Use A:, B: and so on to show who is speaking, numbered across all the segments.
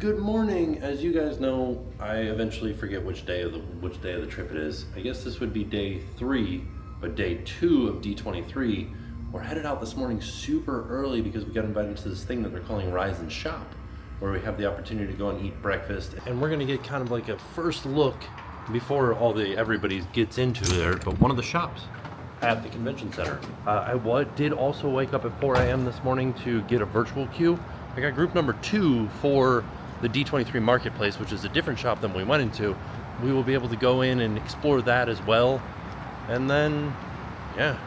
A: Good morning. As you guys know, I eventually forget which day of the trip it is. I guess this would be day 3, but day 2 of D23. We're headed out this morning super early because we got invited to this thing that they're calling Rise and Shop, where we have the opportunity to go and eat breakfast. And we're gonna get kind of like a first look before everybody gets into there, but one of the shops at the convention center. I did also wake up at 4 a.m. this morning to get a virtual queue. I got group number 2 for the D23 marketplace, which is a different shop than we went into. We will be able to go in and explore that as well. And then, yeah,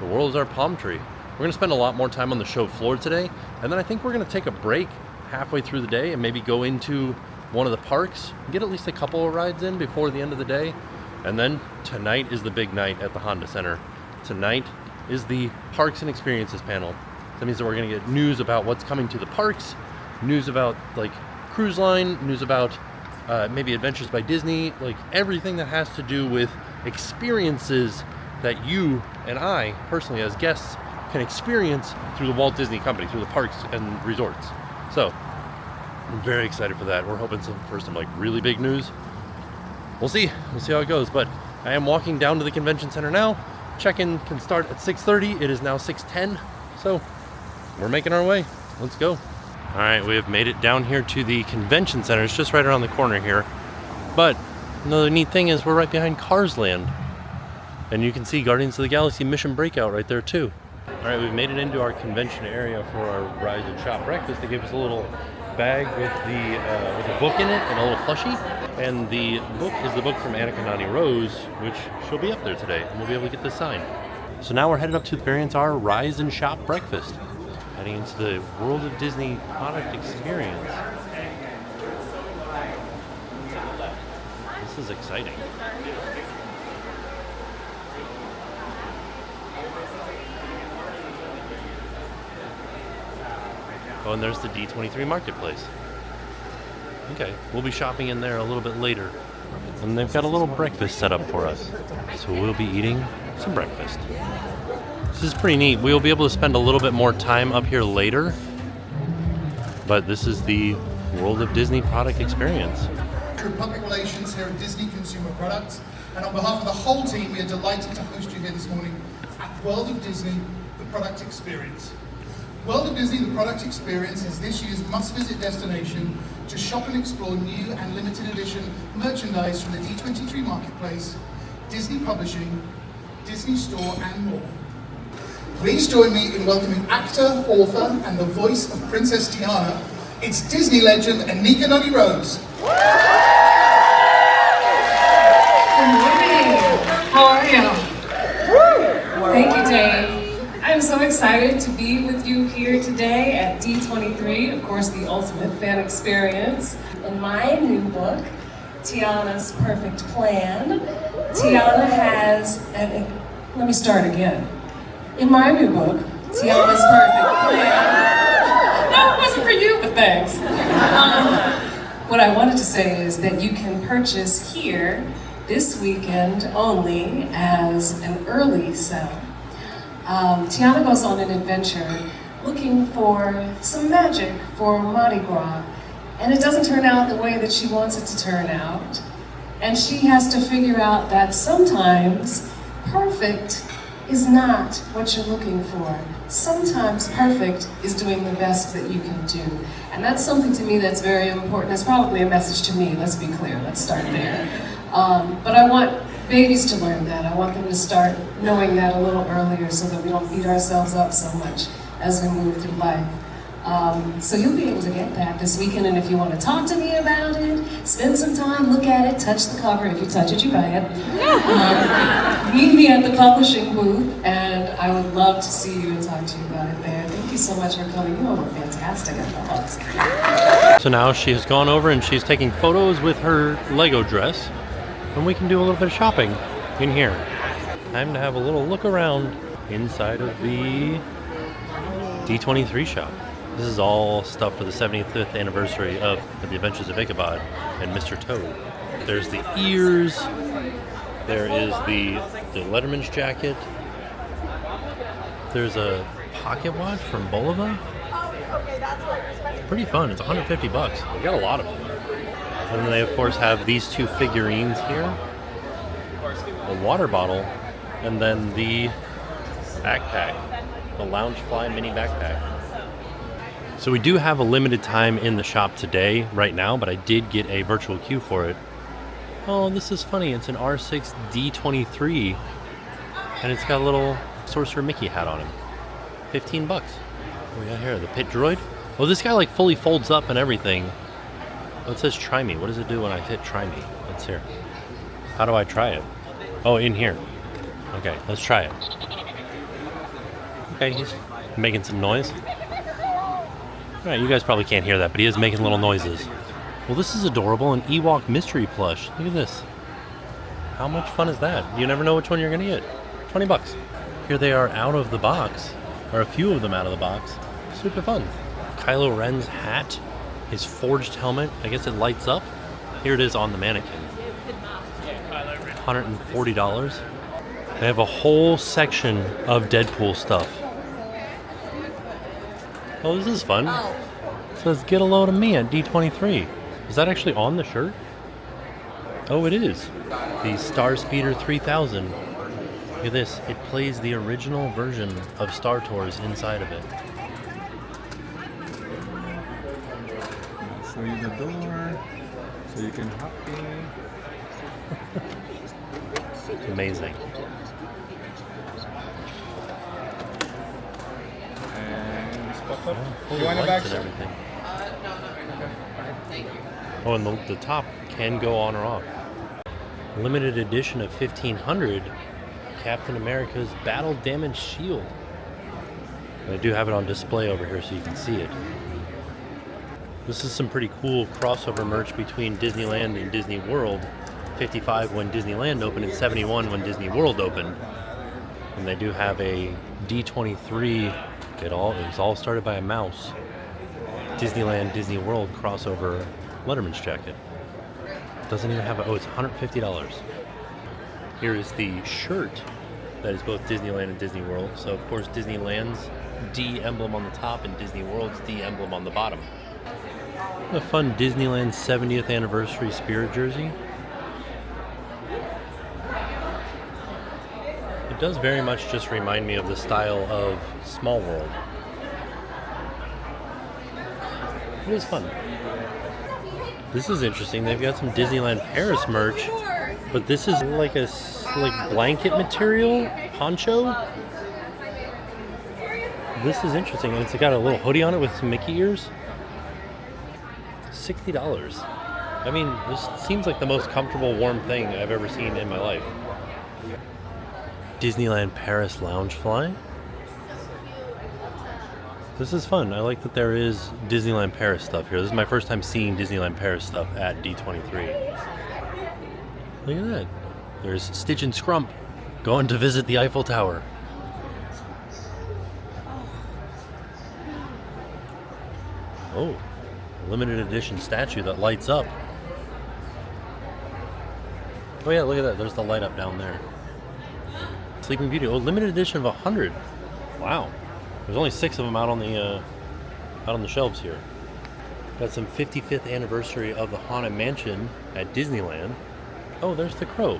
A: the world is our palm tree. We're gonna spend a lot more time on the show floor today. And then I think we're gonna take a break halfway through the day and maybe go into one of the parks, get at least a couple of rides in before the end of the day. And then tonight is the big night at the Honda Center. Tonight is the Parks and Experiences panel. That means that we're gonna get news about what's coming to the parks, news about like cruise line, news about maybe Adventures by Disney, like everything that has to do with experiences that you and I personally as guests can experience through the Walt Disney Company, through the parks and resorts. So I'm very excited for that. We're hoping for some like really big news. We'll see how it goes, but I am walking down to the convention center now. Check-in can start at 6:30. It is now 6:10, so we're making our way. Let's go. All right, we have made it down here to the convention center. It's just right around the corner here. But another neat thing is we're right behind Cars Land. And you can see Guardians of the Galaxy Mission Breakout right there too. All right, we've made it into our convention area for our Rise and Shop breakfast. They gave us a little bag with a book in it and a little plushie. And the book is the book from Annika Nani Rose, which she'll be up there today. And we'll be able to get this signed. So now we're headed up to the Villians Rise and Shop breakfast. Heading into the World of Disney product experience. This is exciting. Oh, and there's the D23 marketplace. Okay, we'll be shopping in there a little bit later. And they've got a little breakfast set up for us. So we'll be eating some breakfast. This is pretty neat. We'll be able to spend a little bit more time up here later, but this is the World of Disney product experience.
B: Public relations here at Disney Consumer Products, and on behalf of the whole team, we are delighted to host you here this morning at World of Disney, the product experience. World of Disney, the product experience is this year's must-visit destination to shop and explore new and limited edition merchandise from the D23 marketplace, Disney Publishing, Disney Store, and more. Please join me in welcoming actor, author, and the voice of Princess Tiana. It's Disney legend Annika Nani Rose.
C: Good morning. How are you? Thank you, Dave. I'm so excited to be with you here today at D23, of course, the ultimate fan experience. In my new book, Tiana's Perfect Plan, Tiana has let me start again. In my new book, Tiana's Perfect Plan. No, it wasn't for you, but thanks. What I wanted to say is that you can purchase here this weekend only as an early sell. Tiana goes on an adventure looking for some magic for Mardi Gras, and it doesn't turn out the way that she wants it to turn out. And she has to figure out that sometimes perfect is not what you're looking for. Sometimes perfect is doing the best that you can do. And that's something to me that's very important. That's probably a message to me, let's be clear, let's start there. But I want babies to learn that. I want them to start knowing that a little earlier so that we don't beat ourselves up so much as we move through life. So you'll be able to get that this weekend, and if you want to talk to me about it, spend some time, look at it, touch the cover. If you touch it, you buy it. Meet me at the publishing booth, and I would love to see you and talk to you about it there. Thank you so much for coming. You all look fantastic at the books.
A: So now she has gone over and she's taking photos with her Lego dress, and we can do a little bit of shopping in here. Time to have a little look around inside of the D23 shop. This is all stuff for the 75th anniversary of The Adventures of Ichabod and Mr. Toad. There's the ears. There is the Letterman's jacket. There's a pocket watch from Bulova.
D: Oh, okay, that's what you're spending
A: pretty fun. It's 150 bucks. We got a lot of them. And then they of course have these two figurines here. A water bottle, and then the backpack. The Loungefly mini backpack. So we do have a limited time in the shop today, right now, but I did get a virtual queue for it. Oh, this is funny. It's an R6 D23, and it's got a little Sorcerer Mickey hat on him. 15 bucks. What do we got here? The Pit Droid? Oh, this guy like fully folds up and everything. Oh, it says try me. What does it do when I hit try me? Let's hear. How do I try it? Oh, in here. Okay, let's try it. Okay, he's making some noise. Alright, you guys probably can't hear that, but he is making little noises. Well, this is adorable, an Ewok mystery plush. Look at this. How much fun is that? You never know which one you're gonna get. 20 bucks. Here they are out of the box, or a few of them out of the box. Super fun. Kylo Ren's hat, his forged helmet, I guess it lights up. Here it is on the mannequin. $140. They have a whole section of Deadpool stuff. Oh, this is fun. It says, get a load of me at D23. Is that actually on the shirt? Oh, it is. The Star Speeder 3000. Look at this. It plays the original version of Star Tours inside of it.
D: Show you the door so you can hop in.
A: It's amazing.
D: And this pop up.
A: Oh,
D: You want a
A: lights
D: back
A: and
D: seat?
A: everything.
D: Okay.
C: Thank you.
A: Oh, and the top can go on or off. Limited edition of 1500, Captain America's battle damaged shield. And I do have it on display over here so you can see it. This is some pretty cool crossover merch between Disneyland and Disney World. 55 when Disneyland opened and 71 when Disney World opened. And they do have a D23. It was all started by a mouse. Disneyland, Disney World crossover Letterman's jacket. Doesn't even have it's $150. Here is the shirt that is both Disneyland and Disney World. So of course Disneyland's D emblem on the top and Disney World's D emblem on the bottom. A fun Disneyland 70th anniversary Spirit jersey. It does very much just remind me of the style of Small World. It is fun. This is interesting. They've got some Disneyland Paris merch, but this is like a blanket material poncho. This is interesting, and it's got a little hoodie on it with some Mickey ears. $60. I mean, this seems like the most comfortable, warm thing I've ever seen in my life. Disneyland Paris Loungefly. This is fun. I like that there is Disneyland Paris stuff here. This is my first time seeing Disneyland Paris stuff at D23. Look at that. There's Stitch and Scrump going to visit the Eiffel Tower. Oh, limited edition statue that lights up. Oh yeah, look at that. There's the light up down there. Sleeping Beauty. Oh, limited edition of 100. Wow. There's only 6 of them out on the shelves here. Got some 55th anniversary of the Haunted Mansion at Disneyland. Oh, there's the Crow.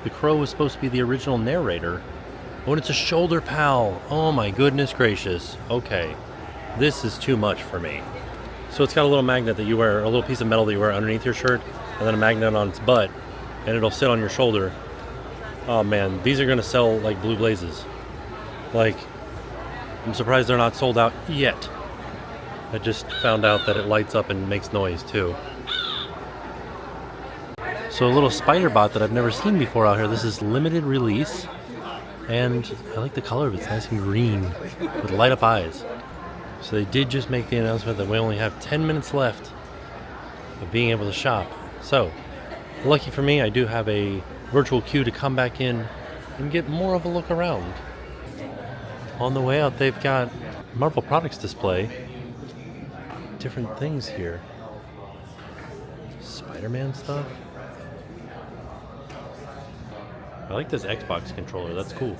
A: The Crow was supposed to be the original narrator. Oh, and it's a shoulder pal. Oh my goodness gracious. Okay. This is too much for me. So it's got a little magnet that you wear, a little piece of metal that you wear underneath your shirt, and then a magnet on its butt, and it'll sit on your shoulder. Oh man, these are gonna sell like blue blazes. Like, I'm surprised they're not sold out yet. I just found out that it lights up and makes noise too. So a little spider bot that I've never seen before out here. This is limited release, and I like the color of it. It's nice and green with light up eyes. So they did just make the announcement that we only have 10 minutes left of being able to shop. So, lucky for me, I do have a virtual queue to come back in and get more of a look around. On the way out, they've got Marvel products display. Different things here. Spider-Man stuff. I like this Xbox controller. That's cool.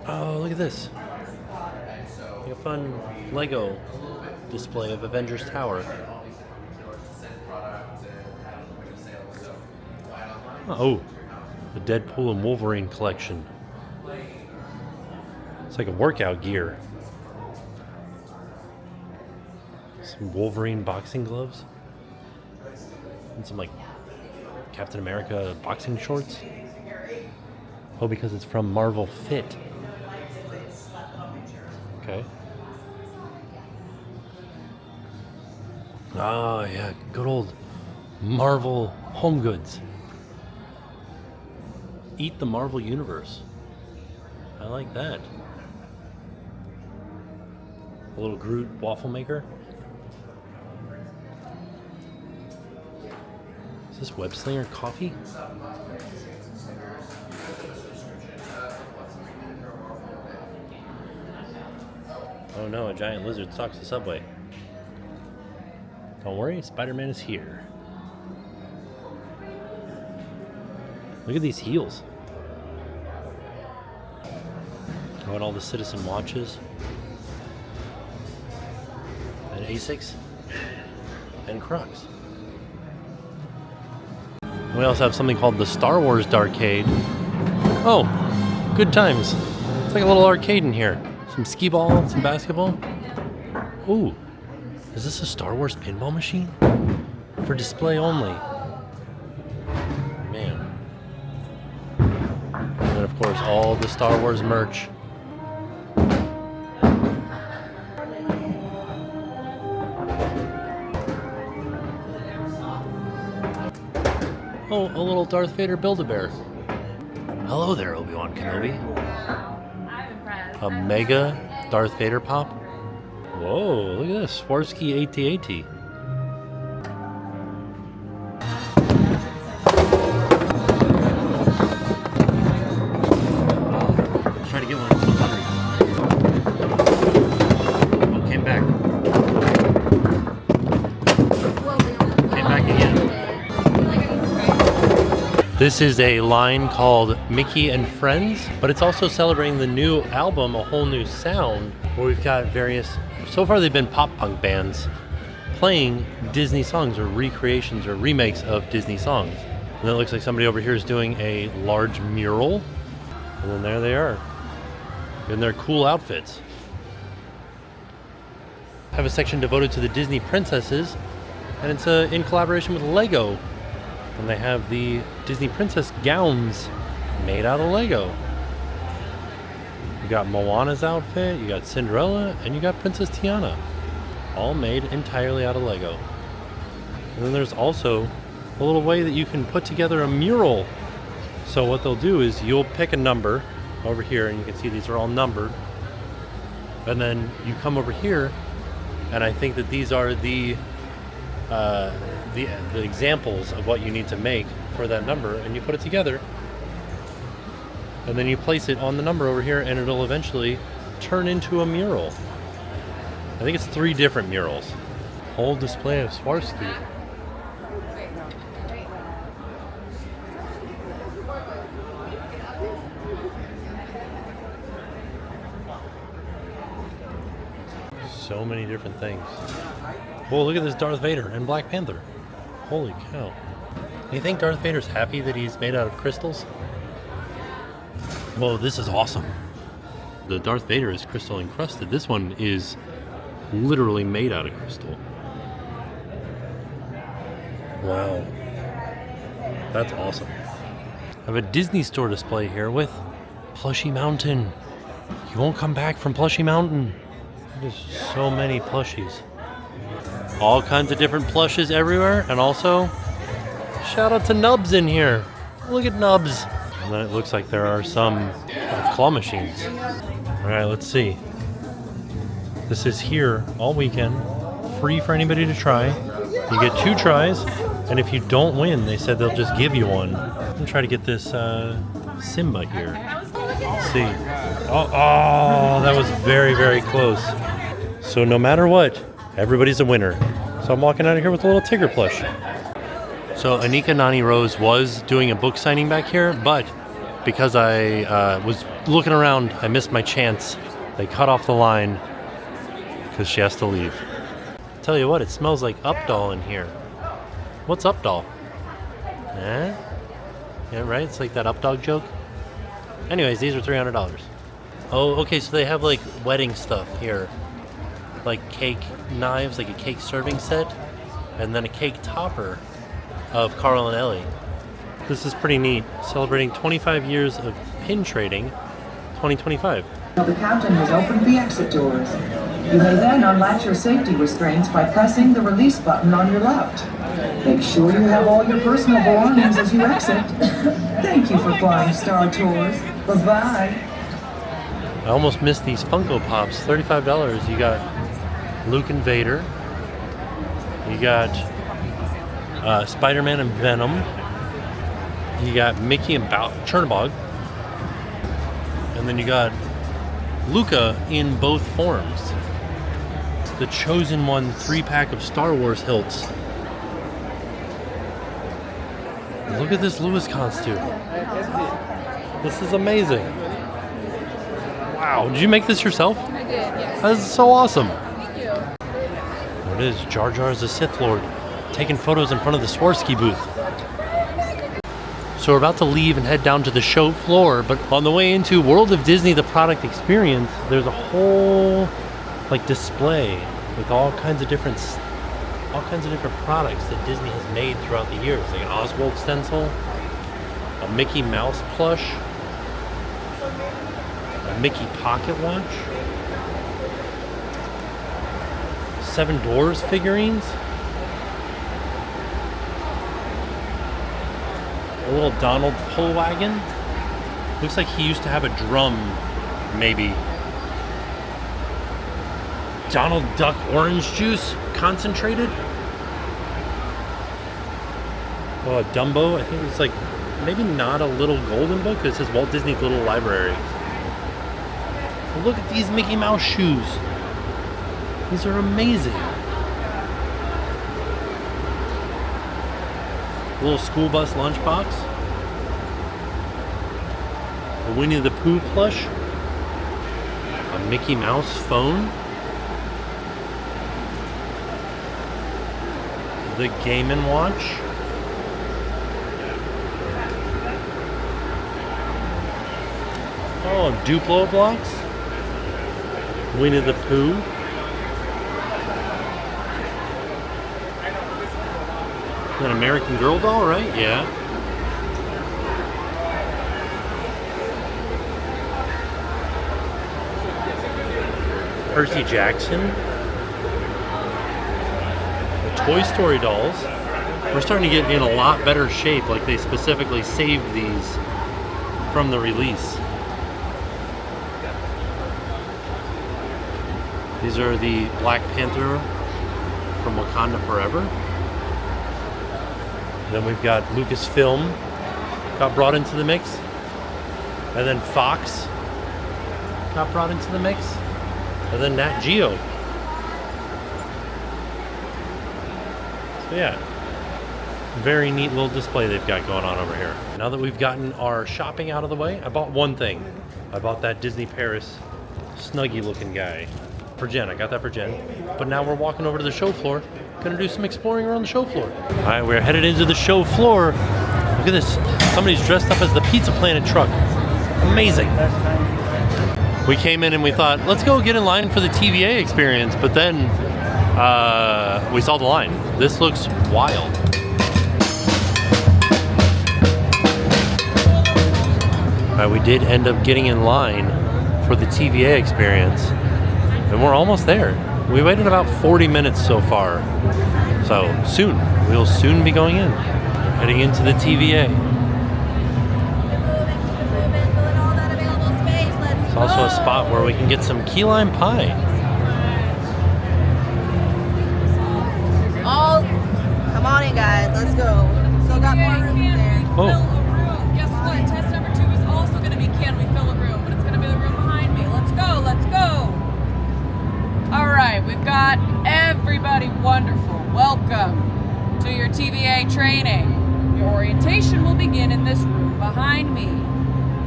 A: Oh, look at this. a fun Lego display of Avengers Tower. Oh, the Deadpool and Wolverine collection. It's like a workout gear. Some Wolverine boxing gloves. And some like Captain America boxing shorts. Oh, because it's from Marvel Fit. Okay. Oh, yeah, good old Marvel home goods. Eat the Marvel Universe. I like that. A little Groot waffle maker. Is this Web Slinger coffee? Oh no, a giant lizard stalks the subway. Don't worry, Spider-Man is here. Look at these heels. Oh, and all the Citizen watches. And Asics. And Crocs. We also have something called the Star Wars Darkade. Oh, good times. It's like a little arcade in here. Some skee ball, some basketball. Ooh, is this a Star Wars pinball machine? For display only. Man. And then of course all the Star Wars merch. Oh, a little Darth Vader Build-A-Bear. Hello there, Obi-Wan Kenobi.
E: I'm impressed.
A: A mega Darth Vader pop. Whoa, look at this. Swarovski AT-AT. Try to get one. Oh, came back. Came back again. This is a line called Mickey and Friends, but it's also celebrating the new album, A Whole New Sound, where we've got various, so far they've been pop punk bands playing Disney songs or recreations or remakes of Disney songs. And it looks like somebody over here is doing a large mural, and then there they are in their cool outfits. I have a section devoted to the Disney princesses, and it's in collaboration with Lego. And they have the Disney princess gowns made out of Lego. You got Moana's outfit, you got Cinderella, and you got Princess Tiana. All made entirely out of Lego. And then there's also a little way that you can put together a mural. So what they'll do is you'll pick a number over here, and you can see these are all numbered. And then you come over here, and I think that these are the examples of what you need to make for that number, and you put it together, and then you place it on the number over here, and it'll eventually turn into a mural. I think it's 3 different murals. Whole display of Swarovski. So many different things. Whoa, look at this Darth Vader and Black Panther. Holy cow. Do you think Darth Vader's happy that he's made out of crystals? Whoa, this is awesome. The Darth Vader is crystal encrusted. This one is literally made out of crystal. Wow. That's awesome. I have a Disney Store display here with Plushie Mountain. You won't come back from Plushie Mountain. There's so many plushies. All kinds of different plushes everywhere, and also shout out to Nubs in here. Look at Nubs. And then it looks like there are some claw machines. All right, let's see. This is here all weekend, free for anybody to try. You get 2 tries, and if you don't win, they said they'll just give you one. I'm gonna try to get this Simba here. Let's see. Oh, that was very, very close. So no matter what, everybody's a winner. So I'm walking out of here with a little Tigger plush. So Anika Nani Rose was doing a book signing back here, but because I was looking around, I missed my chance. They cut off the line, because she has to leave. Tell you what, it smells like Updahl in here. What's Updahl? Eh? Yeah, right? It's like that Updog joke. Anyways, these are $300. Oh, okay, so they have like wedding stuff here. Like cake knives, like a cake serving set, and then a cake topper of Carl and Ellie. This is pretty neat. Celebrating 25 years of pin trading, 2025.
F: The captain has opened the exit doors. You may then unlatch your safety restraints by pressing the release button on your left. Make sure you have all your personal belongings as you exit. Thank you for flying Star Tours. Bye-bye.
A: I almost missed these Funko Pops, $35. You got Luke and Vader. You got Spider-Man and Venom. You got Mickey and Chernabog. And then you got Luca in both forms. It's the Chosen One 3-pack of Star Wars hilts. Look at this Lewis costume. This is amazing. Wow, did you make this yourself?
E: I did, yes.
A: That is so awesome.
E: Thank you.
A: There it is, Jar Jar as the Sith Lord, taking photos in front of the Swarovski booth. So we're about to leave and head down to the show floor, but on the way into World of Disney, the product experience, there's a whole like display with all kinds of different products that Disney has made throughout the years, like an Oswald stencil, a Mickey Mouse plush, a Mickey pocket watch, 7 Dwarves figurines, a little Donald pull wagon. Looks like he used to have a drum, maybe. Donald Duck orange juice, concentrated. Oh, a Dumbo. I think it's like maybe not a little golden book. It says Walt Disney Little Library. But look at these Mickey Mouse shoes. These are amazing. A little school bus lunchbox. A Winnie the Pooh plush. A Mickey Mouse phone. The Game & Watch. Oh, Duplo blocks. Winnie the Pooh. An American Girl doll, right? Yeah. Percy Jackson. The Toy Story dolls. We're starting to get in a lot better shape, like they specifically saved these from the release. These are the Black Panther from Wakanda Forever. Then we've got Lucasfilm got brought into the mix. And then Fox got brought into the mix. And then Nat Geo. So yeah, very neat little display they've got going on over here. Now that we've gotten our shopping out of the way, I bought one thing. I bought that Disney Paris Snuggie looking guy. For Jen, I got that for Jen. But now we're walking over to the show floor. Gonna do some exploring around the show floor. All right, we're headed into the show floor. Look at this. Somebody's dressed up as the Pizza Planet truck. Amazing. We came in and we thought, let's go get in line for the TVA experience. But then we saw the line. This looks wild. All right, we did end up getting in line for the TVA experience. And we're almost there. We waited about 40 minutes so far. So soon, we'll soon be going in. Heading into the TVA. It's also a spot where we can get some key lime pie.
G: Oh, come on in guys, let's go. Still got more room there.
A: Oh.
E: Fill a room. Guess what? Test number 2 is also going to be can we fill a room, but it's going to be the room behind me. Let's go, let's go. All right, we've got everybody wonderful. Welcome to your TVA training. Your orientation will begin in this room behind me.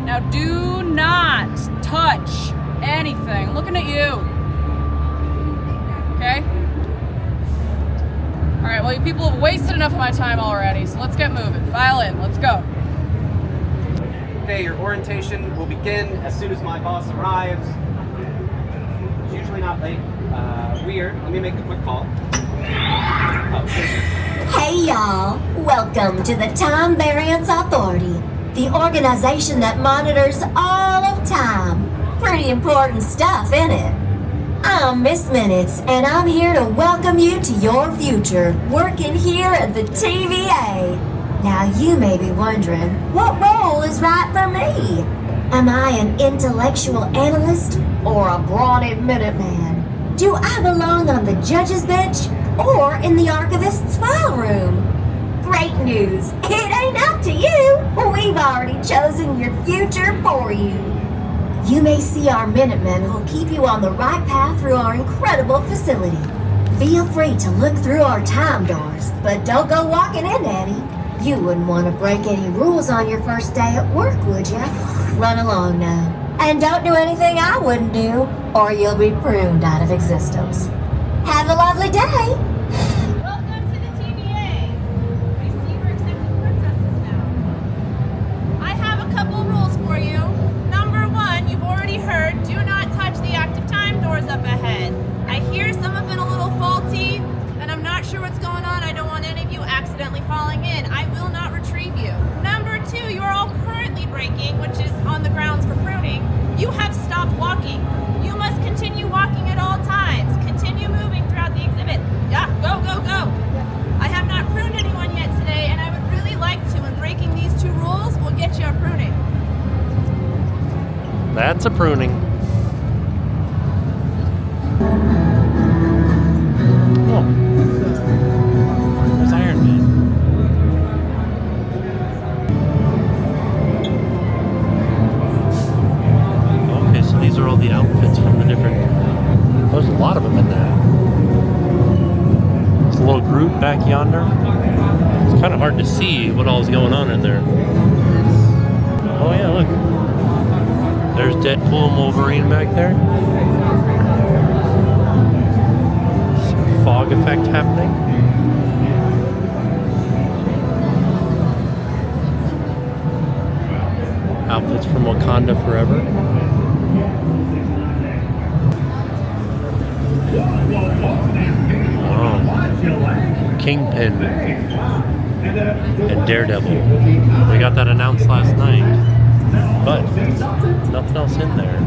E: Now do not touch anything. I'm looking at you. okay? All right, well, you people have wasted enough of my time already, so let's get moving. File in, let's go.
H: Okay, your orientation will begin as soon as my boss arrives. He's usually not late. Weird. Let me make a quick call.
I: Hey y'all, welcome to the Time Variance Authority, the organization that monitors all of time. Pretty important stuff, isn't it? I'm Miss Minutes, and I'm here to welcome you to your future, working here at the TVA. Now you may be wondering, what role is right for me? Am I an intellectual analyst or a brawny Minuteman? Do I belong on the judge's bench or in the archivist's file room? Great news! It ain't up to you! We've already chosen your future for you. You may see our Minutemen who'll keep you on the right path through our incredible facility. Feel free to look through our time doors, but don't go walking in any. You wouldn't want to break any rules on your first day at work, would ya? Run along now. And don't do anything I wouldn't do, or you'll be pruned out of existence. Have a lovely day!
J: Welcome to the TVA. I see we're accepting princesses now. I have a couple rules for you. Number one, you've already heard, do not touch the active time doors up ahead. I hear some have been a little faulty, and I'm not sure what's going on. I don't want any of you accidentally falling in. I will not retrieve you. Number two, you are all currently braking, which is on the grounds for pruning. You have stopped walking. You must continue walking at all times. Continue moving throughout the exhibit. Yeah, go, go, go. I have not pruned anyone yet today, and I would really like to, and breaking these two rules will get you a pruning.
A: That's a pruning. Oh. There's Iron Man. Okay, so these are all the outfits from the different... There's a lot of them in there. There's a little group back yonder. It's kind of hard to see what all is going on in there. Oh yeah, look. There's Deadpool and Wolverine back there. Some fog effect happening. Outfits from Wakanda Forever. Oh. Kingpin and Daredevil. We got that announced last night. But nothing else in there.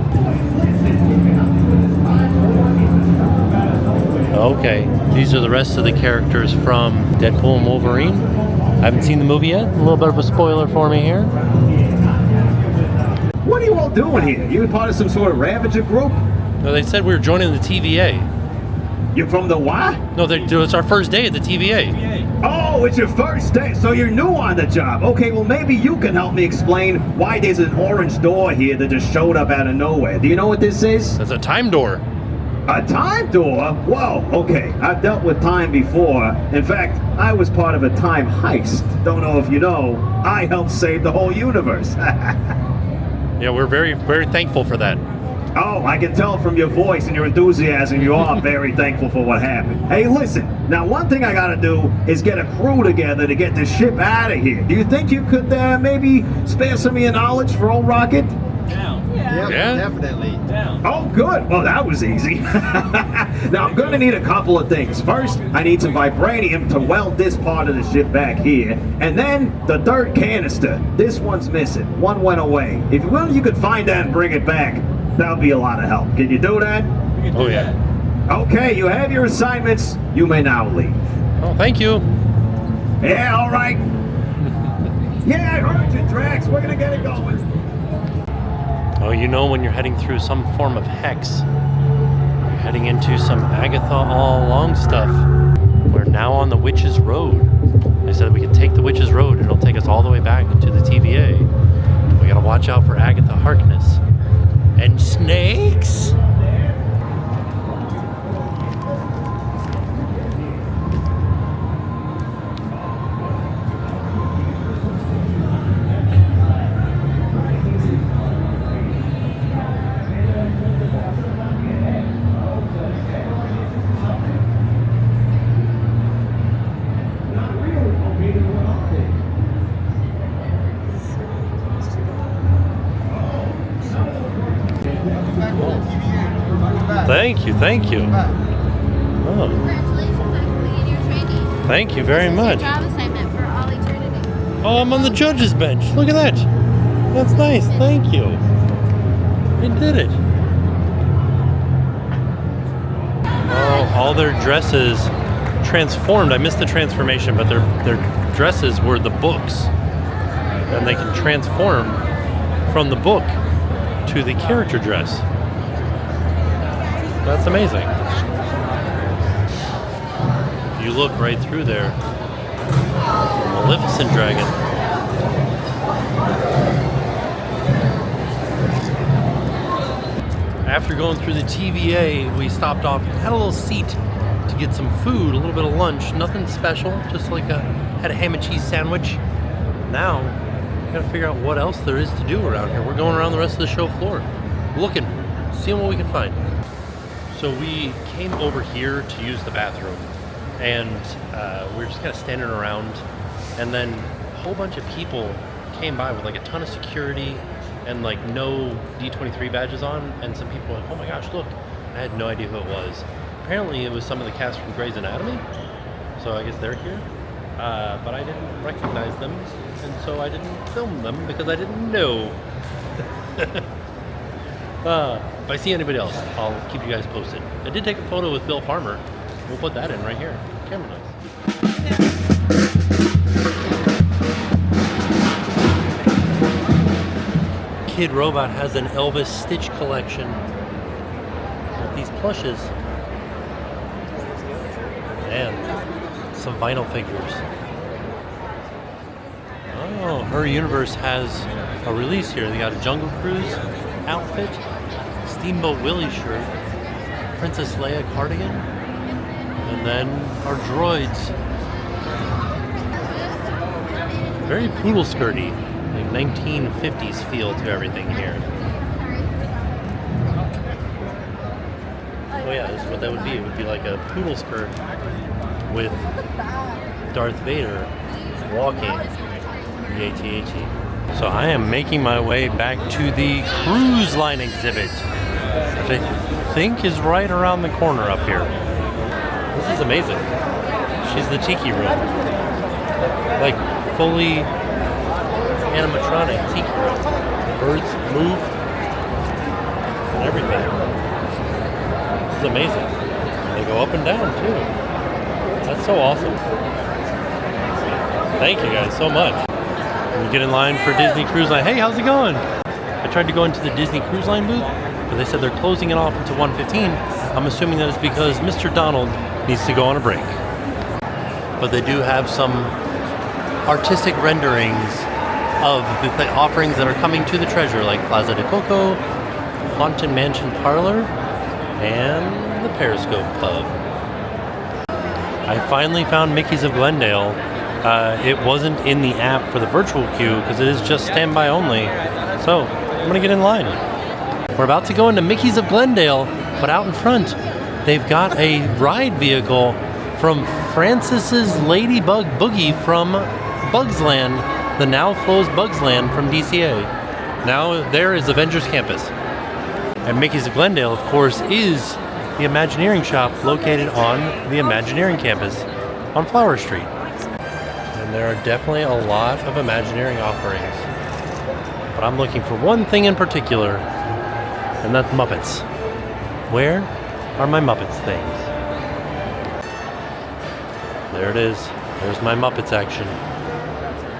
A: Okay, these are the rest of the characters from Deadpool and Wolverine. I haven't seen the movie yet. A little bit of a spoiler for me here.
K: What are you all doing here? You part of some sort of Ravager group?
A: No, they said we were joining the TVA.
K: You're from the what?
A: No, it's our first day at the TVA.
K: Oh, it's your first day, so you're new on the job. Okay, well maybe you can help me explain why there's an orange door here that just showed up out of nowhere. Do you know what this is?
A: That's a time door.
K: A time door? Whoa, okay. I've dealt with time before. In fact, I was part of a time heist. Don't know if you know, I helped save the whole universe.
A: Yeah, we're very, very thankful for that.
K: Oh, I can tell from your voice and your enthusiasm you are very thankful for what happened. Hey, listen, now one thing I gotta do is get a crew together to get this ship out of here. Do you think you could maybe spare some of your knowledge for old Rocket?
H: Down.
E: Yeah.
H: Definitely. Down.
K: Oh, good. Well, that was easy. Now, I'm gonna need a couple of things. First, I need some vibranium to weld this part of the ship back here. And then, the third canister. This one's missing. One went away. If you're willing, you could find that and bring it back. That'll be a lot of help. Can you do that?
A: Oh, yeah.
K: Okay, you have your assignments. You may now leave.
A: Oh, thank you.
K: Yeah, all right. Yeah, I heard you, Drax. We're gonna get it going.
A: Oh, you know when you're heading through some form of hex. You're heading into some Agatha all along stuff. We're now on the Witch's Road. They said we can take the Witch's Road and it'll take us all the way back to the TVA. We gotta watch out for Agatha Harkness. And snakes? Thank you, thank you. Oh,
J: Congratulations on completing your training.
A: thank you very
J: This is
A: much.
J: your job assignment for all eternity.
A: Oh, I'm on the judge's bench. Look at that. That's nice. Thank you. I did it. Oh, all their dresses transformed. I missed the transformation, but their dresses were the books. And they can transform from the book to the character dress. That's amazing. If you look right through there, Maleficent dragon. After going through the TVA, we stopped off and had a little seat to get some food, a little bit of lunch. Nothing special, just like had a ham and cheese sandwich. Now, gotta figure out what else there is to do around here. We're going around the rest of the show floor, looking, seeing what we can find. So we came over here to use the bathroom, and we were just kind of standing around, and then a whole bunch of people came by with like a ton of security and like no D23 badges on, and some people were like, oh my gosh, look. I had no idea who it was. Apparently it was some of the cast from Grey's Anatomy, so I guess they're here. But I didn't recognize them, and so I didn't film them because I didn't know. If I see anybody else, I'll keep you guys posted. I did take a photo with Bill Farmer. We'll put that in right here. Camera nice. Kid Robot has an Elvis Stitch collection with these plushes and some vinyl figures. Oh, Her Universe has a release here. They got a Jungle Cruise outfit, Steamboat Willie shirt, Princess Leia cardigan, and then our droids. Very poodle skirty, like 1950s feel to everything here. Oh yeah, this is what that would be. It would be like a poodle skirt with Darth Vader walking. Yay. So I am making my way back to the cruise line exhibit, which I think is right around the corner up here. This is amazing. She's the tiki room. Like fully animatronic tiki room. Birds move and everything. This is amazing. They go up and down too. That's so awesome. Thank you guys so much. You get in line for Disney Cruise Line. Hey, how's it going? I tried to go into the Disney Cruise Line booth, but they said they're closing it off until 1:15. I'm assuming that it's because Mr. Donald needs to go on a break. But they do have some artistic renderings of the offerings that are coming to the treasure, like Plaza de Coco, Haunted Mansion Parlor, and the Periscope Pub. I finally found Mickey's of Glendale. It wasn't in the app for the virtual queue because it is just standby only. So I'm gonna get in line. We're about to go into Mickey's of Glendale, but out in front, they've got a ride vehicle from Francis's Ladybug Boogie from Bugs Land, the now closed Bugs Land from DCA. Now there is Avengers Campus. And Mickey's of Glendale, of course, is the Imagineering shop located on the Imagineering campus on Flower Street. And there are definitely a lot of Imagineering offerings. But I'm looking for one thing in particular, and that's Muppets. Where are my Muppets things? There it is. There's my Muppets action.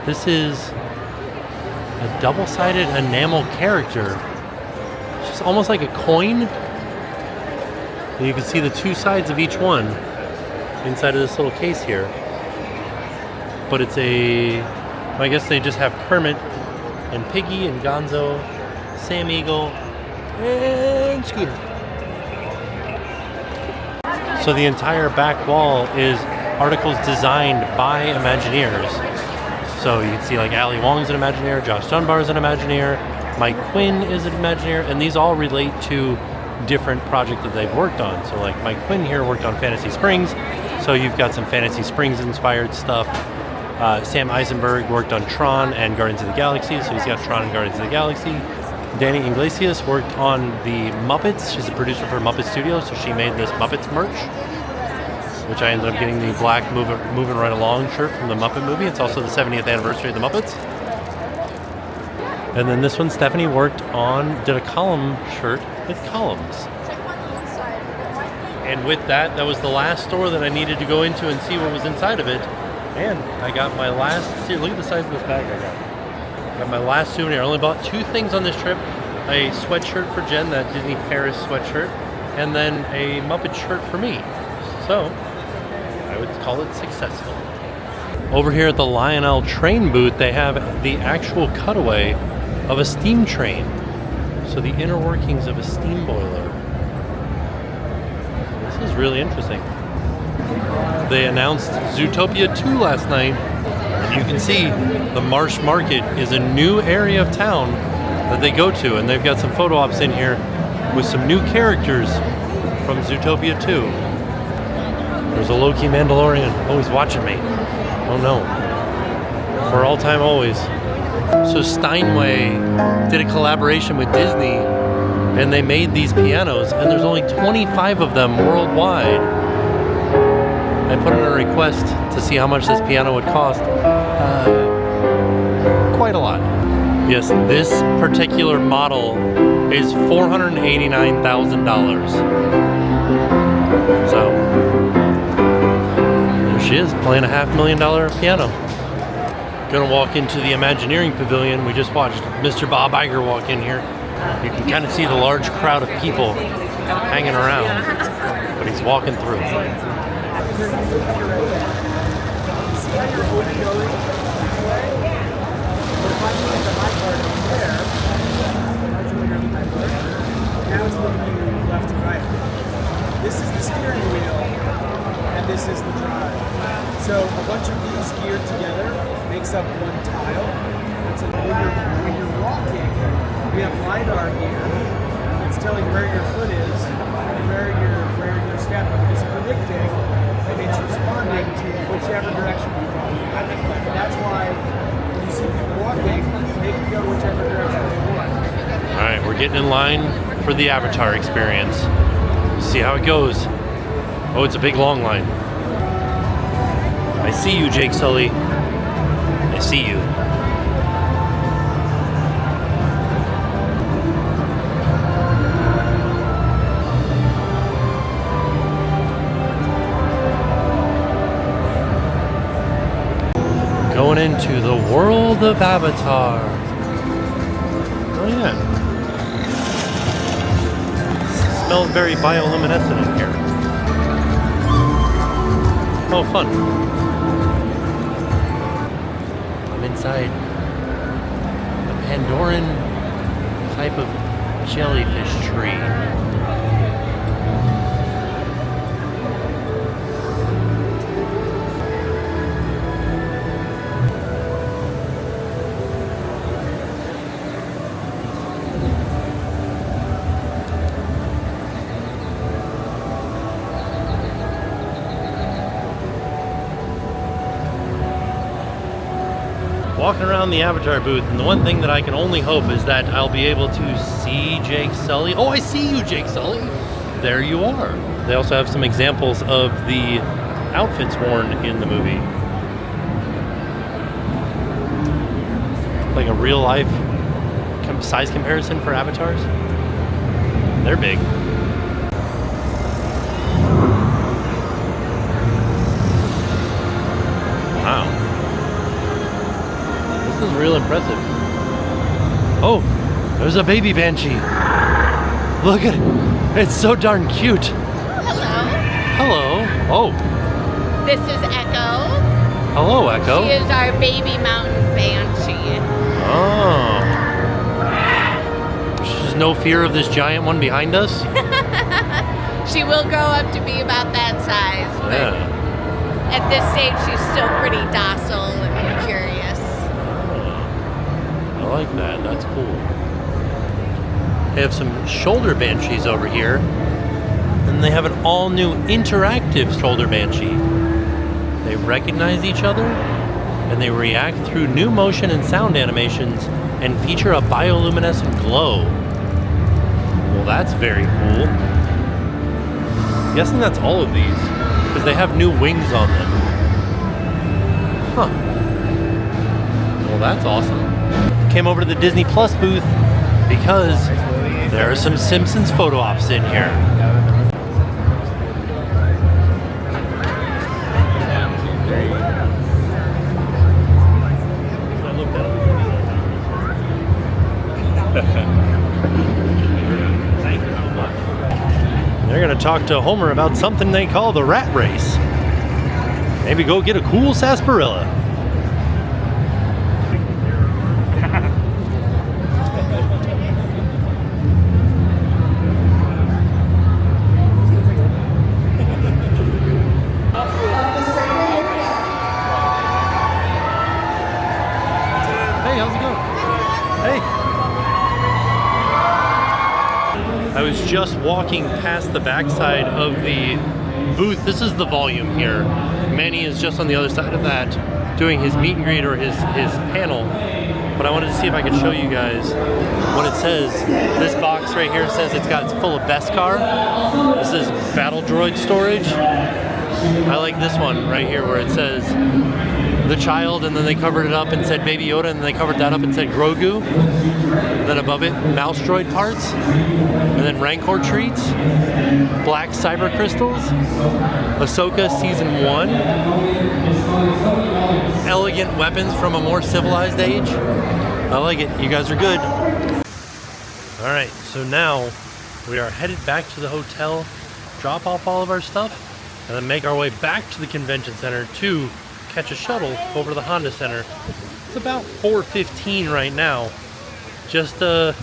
A: This is a double-sided enamel character. It's just almost like a coin. And you can see the two sides of each one inside of this little case here. But it's I guess they just have Kermit and Piggy and Gonzo, Sam Eagle, and Scooter. So the entire back wall is articles designed by Imagineers. So you can see like Ali Wong's an Imagineer, Josh Dunbar's an Imagineer, Mike Quinn is an Imagineer, and these all relate to different projects that they've worked on. So like Mike Quinn here worked on Fantasy Springs, so you've got some Fantasy Springs inspired stuff. Sam Eisenberg worked on Tron and Guardians of the Galaxy, so he's got Tron and Guardians of the Galaxy. Danny Iglesias worked on the Muppets. She's a producer for Muppet Studios, so she made this Muppets merch, which I ended up getting the black Moving Right Along shirt from the Muppet movie. It's also the 70th anniversary of the Muppets. And then this one, Stephanie did a column shirt with columns. And with that, that was the last store that I needed to go into and see what was inside of it. And I got my last, see, look at the size of this bag I got. Got my last souvenir. I only bought 2 things on this trip. A sweatshirt for Jen, that Disney Paris sweatshirt, and then a Muppet shirt for me. So, I would call it successful. Over here at the Lionel train booth, they have the actual cutaway of a steam train. So the inner workings of a steam boiler. This is really interesting. They announced Zootopia 2 last night. And you can see the Marsh Market is a new area of town that they go to. And they've got some photo ops in here with some new characters from Zootopia 2. There's a low-key Mandalorian. Oh, he's watching me. Oh no. For all time, always. So Steinway did a collaboration with Disney and they made these pianos, and there's only 25 of them worldwide. I put in a request to see how much this piano would cost. Quite a lot. Yes, this particular model is $489,000. So there she is, playing a $500,000 piano. Gonna walk into the Imagineering Pavilion. We just watched Mr. Bob Iger walk in here. You can kind of see the large crowd of people hanging around, but he's walking through.
L: Now it's moving you left to right. This is the steering wheel, and this is the drive. So a bunch of these geared together makes up one tile. So when you're walking, we have LiDAR here. It's telling where your foot is, and where you're stepping. It's predicting, and it's responding to whichever direction you go. And that's why when you see people walking, they can go whichever direction they want.
A: All right, we're getting in line for the Avatar experience. See how it goes. Oh, it's a big long line. I see you, Jake Sully. I see you. Going into the world of Avatar. Oh yeah. Smells very bioluminescent in here. Oh, fun. I'm inside a Pandoran type of jellyfish tree. Walking around the Avatar booth, and the one thing that I can only hope is that I'll be able to see Jake Sully. Oh, I see you, Jake Sully. There you are. They also have some examples of the outfits worn in the movie. Like a real life size comparison for avatars. They're big. Wow. This is real impressive. Oh, there's a baby banshee. Look at it. It's so darn cute.
J: Hello.
A: Hello. Oh.
J: This is Echo.
A: Hello, Echo.
J: She is our baby mountain banshee.
A: Oh. There's no fear of this giant one behind us?
J: She will grow up to be about that size. But
A: Yeah.
J: at this stage, she's still pretty docile and curious.
A: I like that. That's cool. They have some shoulder banshees over here. And they have an all-new interactive shoulder banshee. They recognize each other. and they react through new motion and sound animations and feature a bioluminescent glow. Well, that's very cool. I'm guessing that's all of these, because they have new wings on them. Huh. Well, that's awesome. Came over to the Disney Plus booth because there are some Simpsons photo ops in here. They're gonna talk to Homer about something they call the rat race. Maybe go get a cool sarsaparilla. Hey, how's it going? Hey. I was just walking past the backside of the booth. This is the volume here. Manny is just on the other side of that doing his meet and greet or his panel. But I wanted to see if I could show you guys what it says. This box right here says it's full of Beskar. This is battle droid storage. I like this one right here where it says the child, and then they covered it up and said Baby Yoda, and then they covered that up and said Grogu. Then above it, mouse droid parts, and then Rancor treats, black cyber crystals, Ahsoka season 1, elegant weapons from a more civilized age. I like it. You guys are good. All right, so now we are headed back to the hotel, drop off all of our stuff, and then make our way back to the convention center to catch a shuttle over to the Honda Center. It's about 4:15 right now. Just a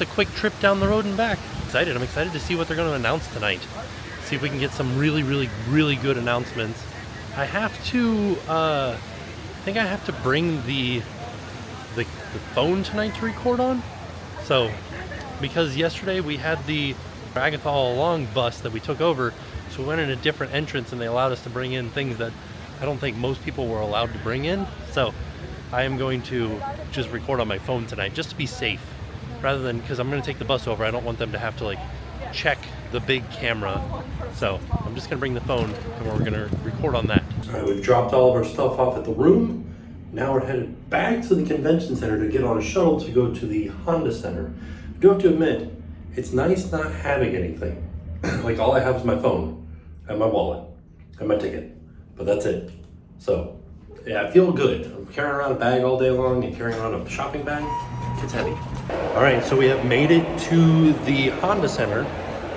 A: quick trip down the road and back. I'm excited to see what they're going to announce tonight. See if we can get some really good announcements. I have to, I think I have to bring the phone tonight to record on. So, because yesterday we had the Agatha All Along bus that we took over, so we went in a different entrance and they allowed us to bring in things that I don't think most people were allowed to bring in. So I am going to just record on my phone tonight just to be safe, rather than, because I'm going to take the bus over. I don't want them to have to like check the big camera. So I'm just going to bring the phone and we're going to record on that. All right, we've dropped all of our stuff off at the room. Now we're headed back to the convention center to get on a shuttle to go to the Honda Center. I do have to admit, it's nice not having anything. Like all I have is my phone and my wallet and my ticket, but that's it. So yeah, I feel good. I'm carrying around a bag all day long and carrying around a shopping bag. It's heavy. All right, so we have made it to the Honda Center,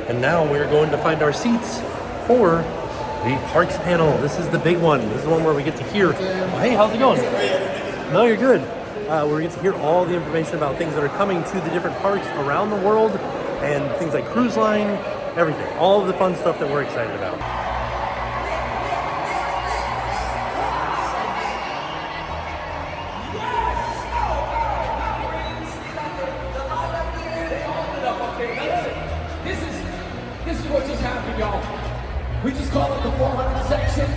A: and now we're going to find our seats for the parks panel. This is the big one. This is the one where we get to hear, hey, how's it going? No, you're good. Where we get to hear all the information about things that are coming to the different parks around the world, and things like cruise line, everything. All of the fun stuff that we're excited about.
M: This is what just happened, y'all. We just call it the 400 section.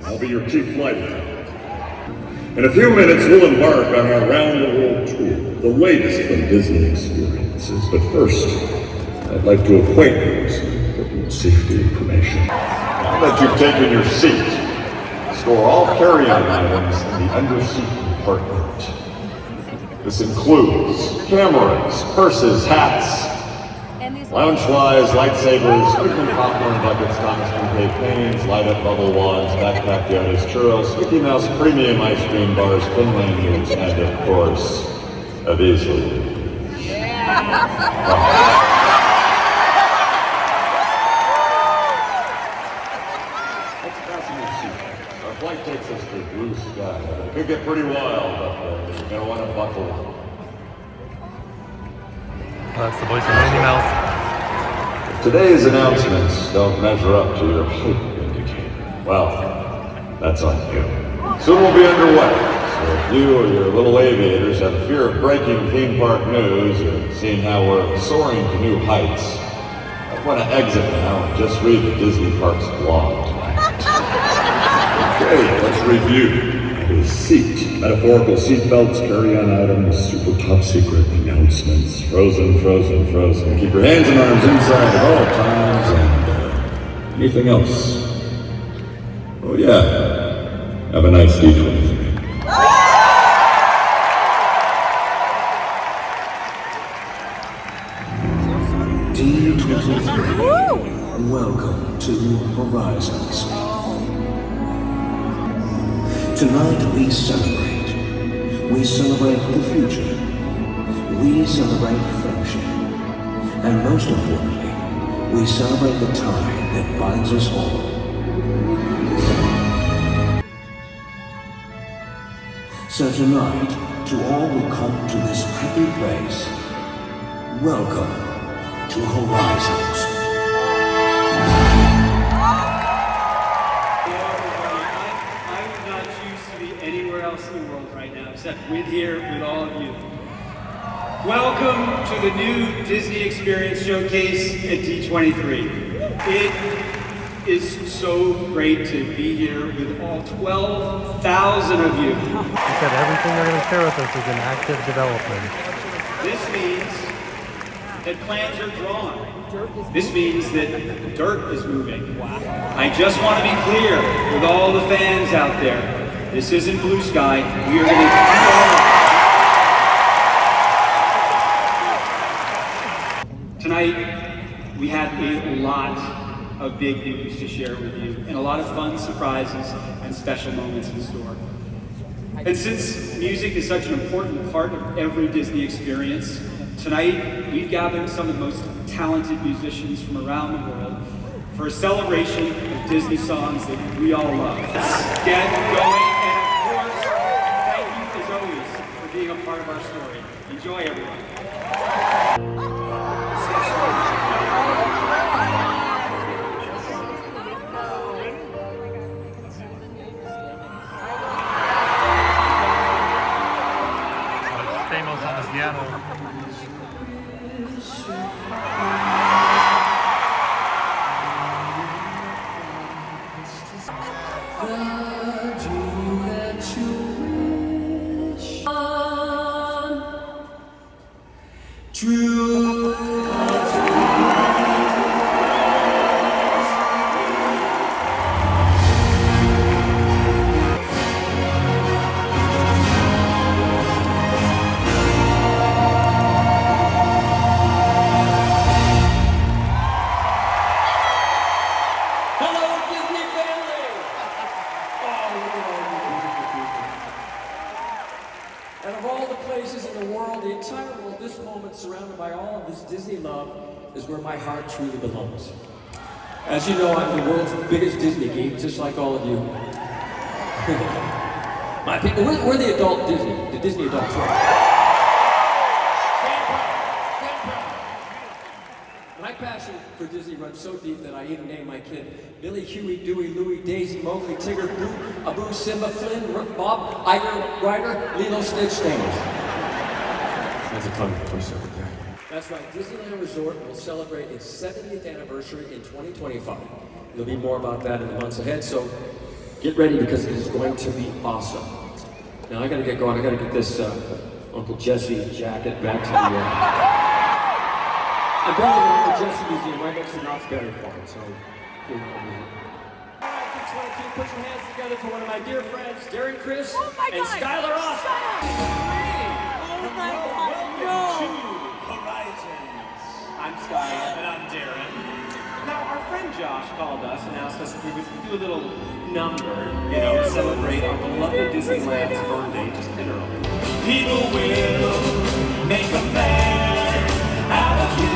N: I'll be your chief flight attendant. In a few minutes, we'll embark on our round-the-world tour, the latest from Disney experiences. But first, I'd like to acquaint you with some important safety information. Now that you've taken your seat, store all carry-on items in the under-seat compartment. This includes cameras, purses, hats, lounge flies, lightsabers, Quickman popcorn buckets, Thomas Kincaid paintings, light-up bubble wands, backpack Yodas, churros, Mickey Mouse premium ice cream bars, pin lanyards, and of course, a Beasley. Our flight takes us to blue sky. It could get pretty wild up there. You're gonna want to buckle up.
D: That's the voice of Minnie Mouse.
N: If today's announcements don't measure up to your hype indicator, well, that's on you. Soon we'll be underway. So if you or your little aviators have a fear of breaking theme park news or seeing how we're soaring to new heights, I want to exit now and just read the Disney Parks blog tonight. Okay, let's review. His seat, metaphorical seat belts, carry-on items, super top secret announcements, frozen. Keep your hands and arms inside at all times, and anything else. Oh yeah, have a nice D23.
O: D23, welcome to Horizons. Tonight we celebrate. We celebrate the future. We celebrate friendship. And most importantly, we celebrate the tie that binds us all. So tonight, to all who come to this happy place, welcome to Horizons.
P: Anywhere else in the world right now, except with here with all of you. Welcome to the new Disney Experience Showcase at D23. It is so great to be here with all 12,000 of you.
D: He said everything they're going to share with us is in active development.
P: This means that plans are drawn. This means that the dirt is moving. I just want to be clear with all the fans out there. This isn't blue sky. We are going to do all of it. Tonight, we have a lot of big news to share with you and a lot of fun surprises and special moments in store. And since music is such an important part of every Disney experience, tonight we've gathered some of the most talented musicians from around the world for a celebration of Disney songs that we all love. Let's get going. Being a part of our story. Enjoy, everyone.
D: Stamos on the piano.
M: And of all the places in the world, the entire world, this moment surrounded by all of this Disney love is where my heart truly belongs. As you know, I'm the world's biggest Disney geek, just like all of you. My people, we're the adult Disney, the Disney adults, right? My passion for Disney runs so deep that I even named my kid Billy, Huey, Dewey, Louie, Daisy, Mowgli, Tigger, Boo, Abu, Simba, Flynn, Rook, Bob, Iger, Ryder, Lilo, Stitch, Stamos. That's a tongue twister right there. That's right, Disneyland Resort will celebrate its 70th anniversary in 2025. There'll be more about that in the months ahead, so get ready because it is going to be awesome. Now I gotta get going, I gotta get this Uncle Jesse jacket back to the I'm building an Uncle Jesse museum right next to Knott's Berry Farm, so you know. Alright, D23, put your hands together for one of my dear friends, Darren Chris and Skylar Austin.
P: we would do a little number, you know, to celebrate our beloved Disneyland's birthday just a bit early. People will make a man out of you.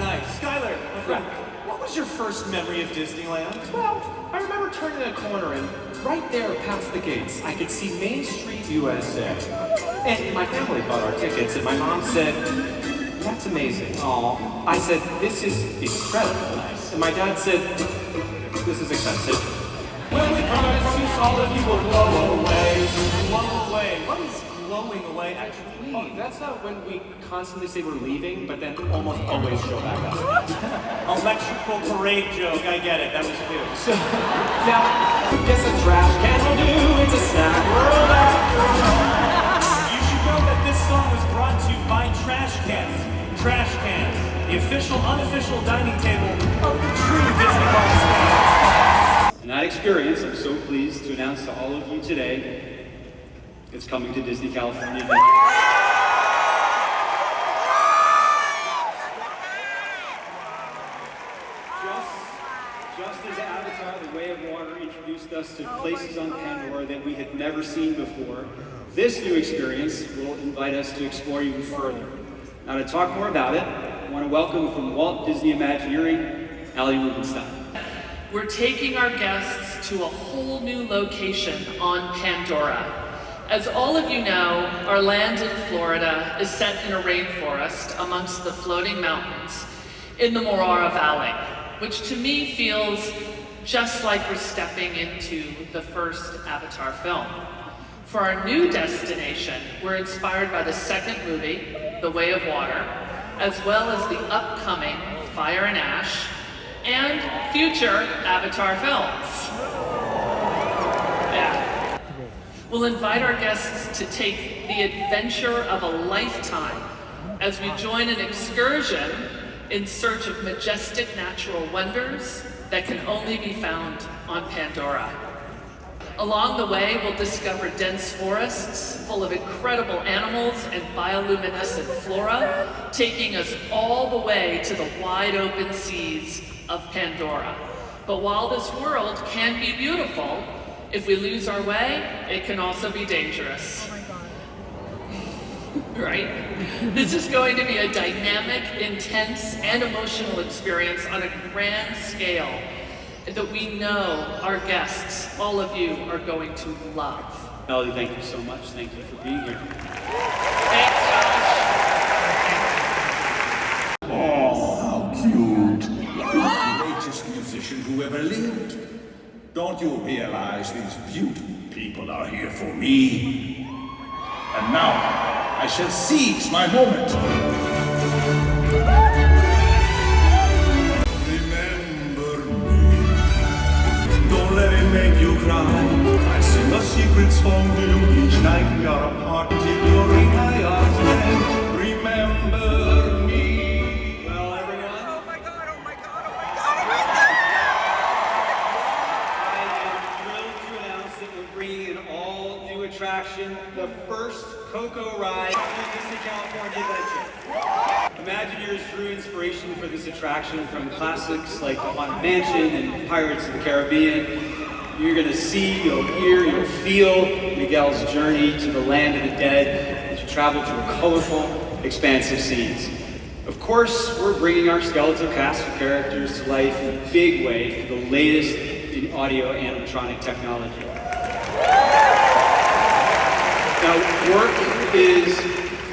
P: Nice. Skylar, my friend, what was your first memory of Disneyland?
Q: Well, I remember turning a corner and right there past the gates, I could see Main Street, USA. And my family bought our tickets, and my mom said, "That's amazing." Aw. I said, "This is incredible." Nice. And my dad said, "This is expensive." When we promise all of you will blow away. Blow away. What is blowing away actually mean? Oh, that's not when we constantly say we're leaving, but then almost always show back up. Electrical parade joke, I get it, that was cute. So, now, guess a trash can will do, it's a snack world after all. You should know that this song was brought to you by Trash Cans. Trash Cans, the official, unofficial dining table of the true Disney Parks fans.
P: And that experience, I'm so pleased to announce to all of you today, it's coming to Disney California. Just as Avatar, The Way of Water introduced us to places on Pandora that we had never seen before, this new experience will invite us to explore even further. Now to talk more about it, I want to welcome from Walt Disney Imagineering, Ali Rubenstein.
R: We're taking our guests to a whole new location on Pandora. As all of you know, our land in Florida is set in a rainforest amongst the floating mountains in the Morara Valley, which to me feels just like we're stepping into the first Avatar film. For our new destination, we're inspired by the second movie, The Way of Water, as well as the upcoming Fire and Ash, and future Avatar films. Yeah. We'll invite our guests to take the adventure of a lifetime as we join an excursion in search of majestic natural wonders that can only be found on Pandora. Along the way, we'll discover dense forests full of incredible animals and bioluminescent flora, taking us all the way to the wide open seas of Pandora. But while this world can be beautiful, if we lose our way, it can also be dangerous. Oh my God. Right? This is going to be a dynamic, intense, and emotional experience on a grand scale that we know our guests, all of you, are going to love.
P: Melody, thank you so much. Thank you for being here.
R: Thanks, Josh.
N: Oh, how cute. The greatest musician who ever lived. Don't you realize these beautiful people are here for me? And now, I shall seize my moment. Remember me. Don't let it make you cry. I sing a secret song to you each night we are apart till you're in my arms. Then remember me.
P: Well, everyone.
G: Oh my God, oh my God, oh my God.
P: Bringing an all-new attraction, the first Coco ride in Disney California Adventure. Imagineers drew inspiration for this attraction from classics like The Haunted Mansion and Pirates of the Caribbean. You're gonna see, you'll hear, you'll feel Miguel's journey to the land of the dead as you travel through colorful, expansive scenes. Of course, we're bringing our skeletal cast of characters to life in a big way for the latest in audio animatronic technology. Now, work is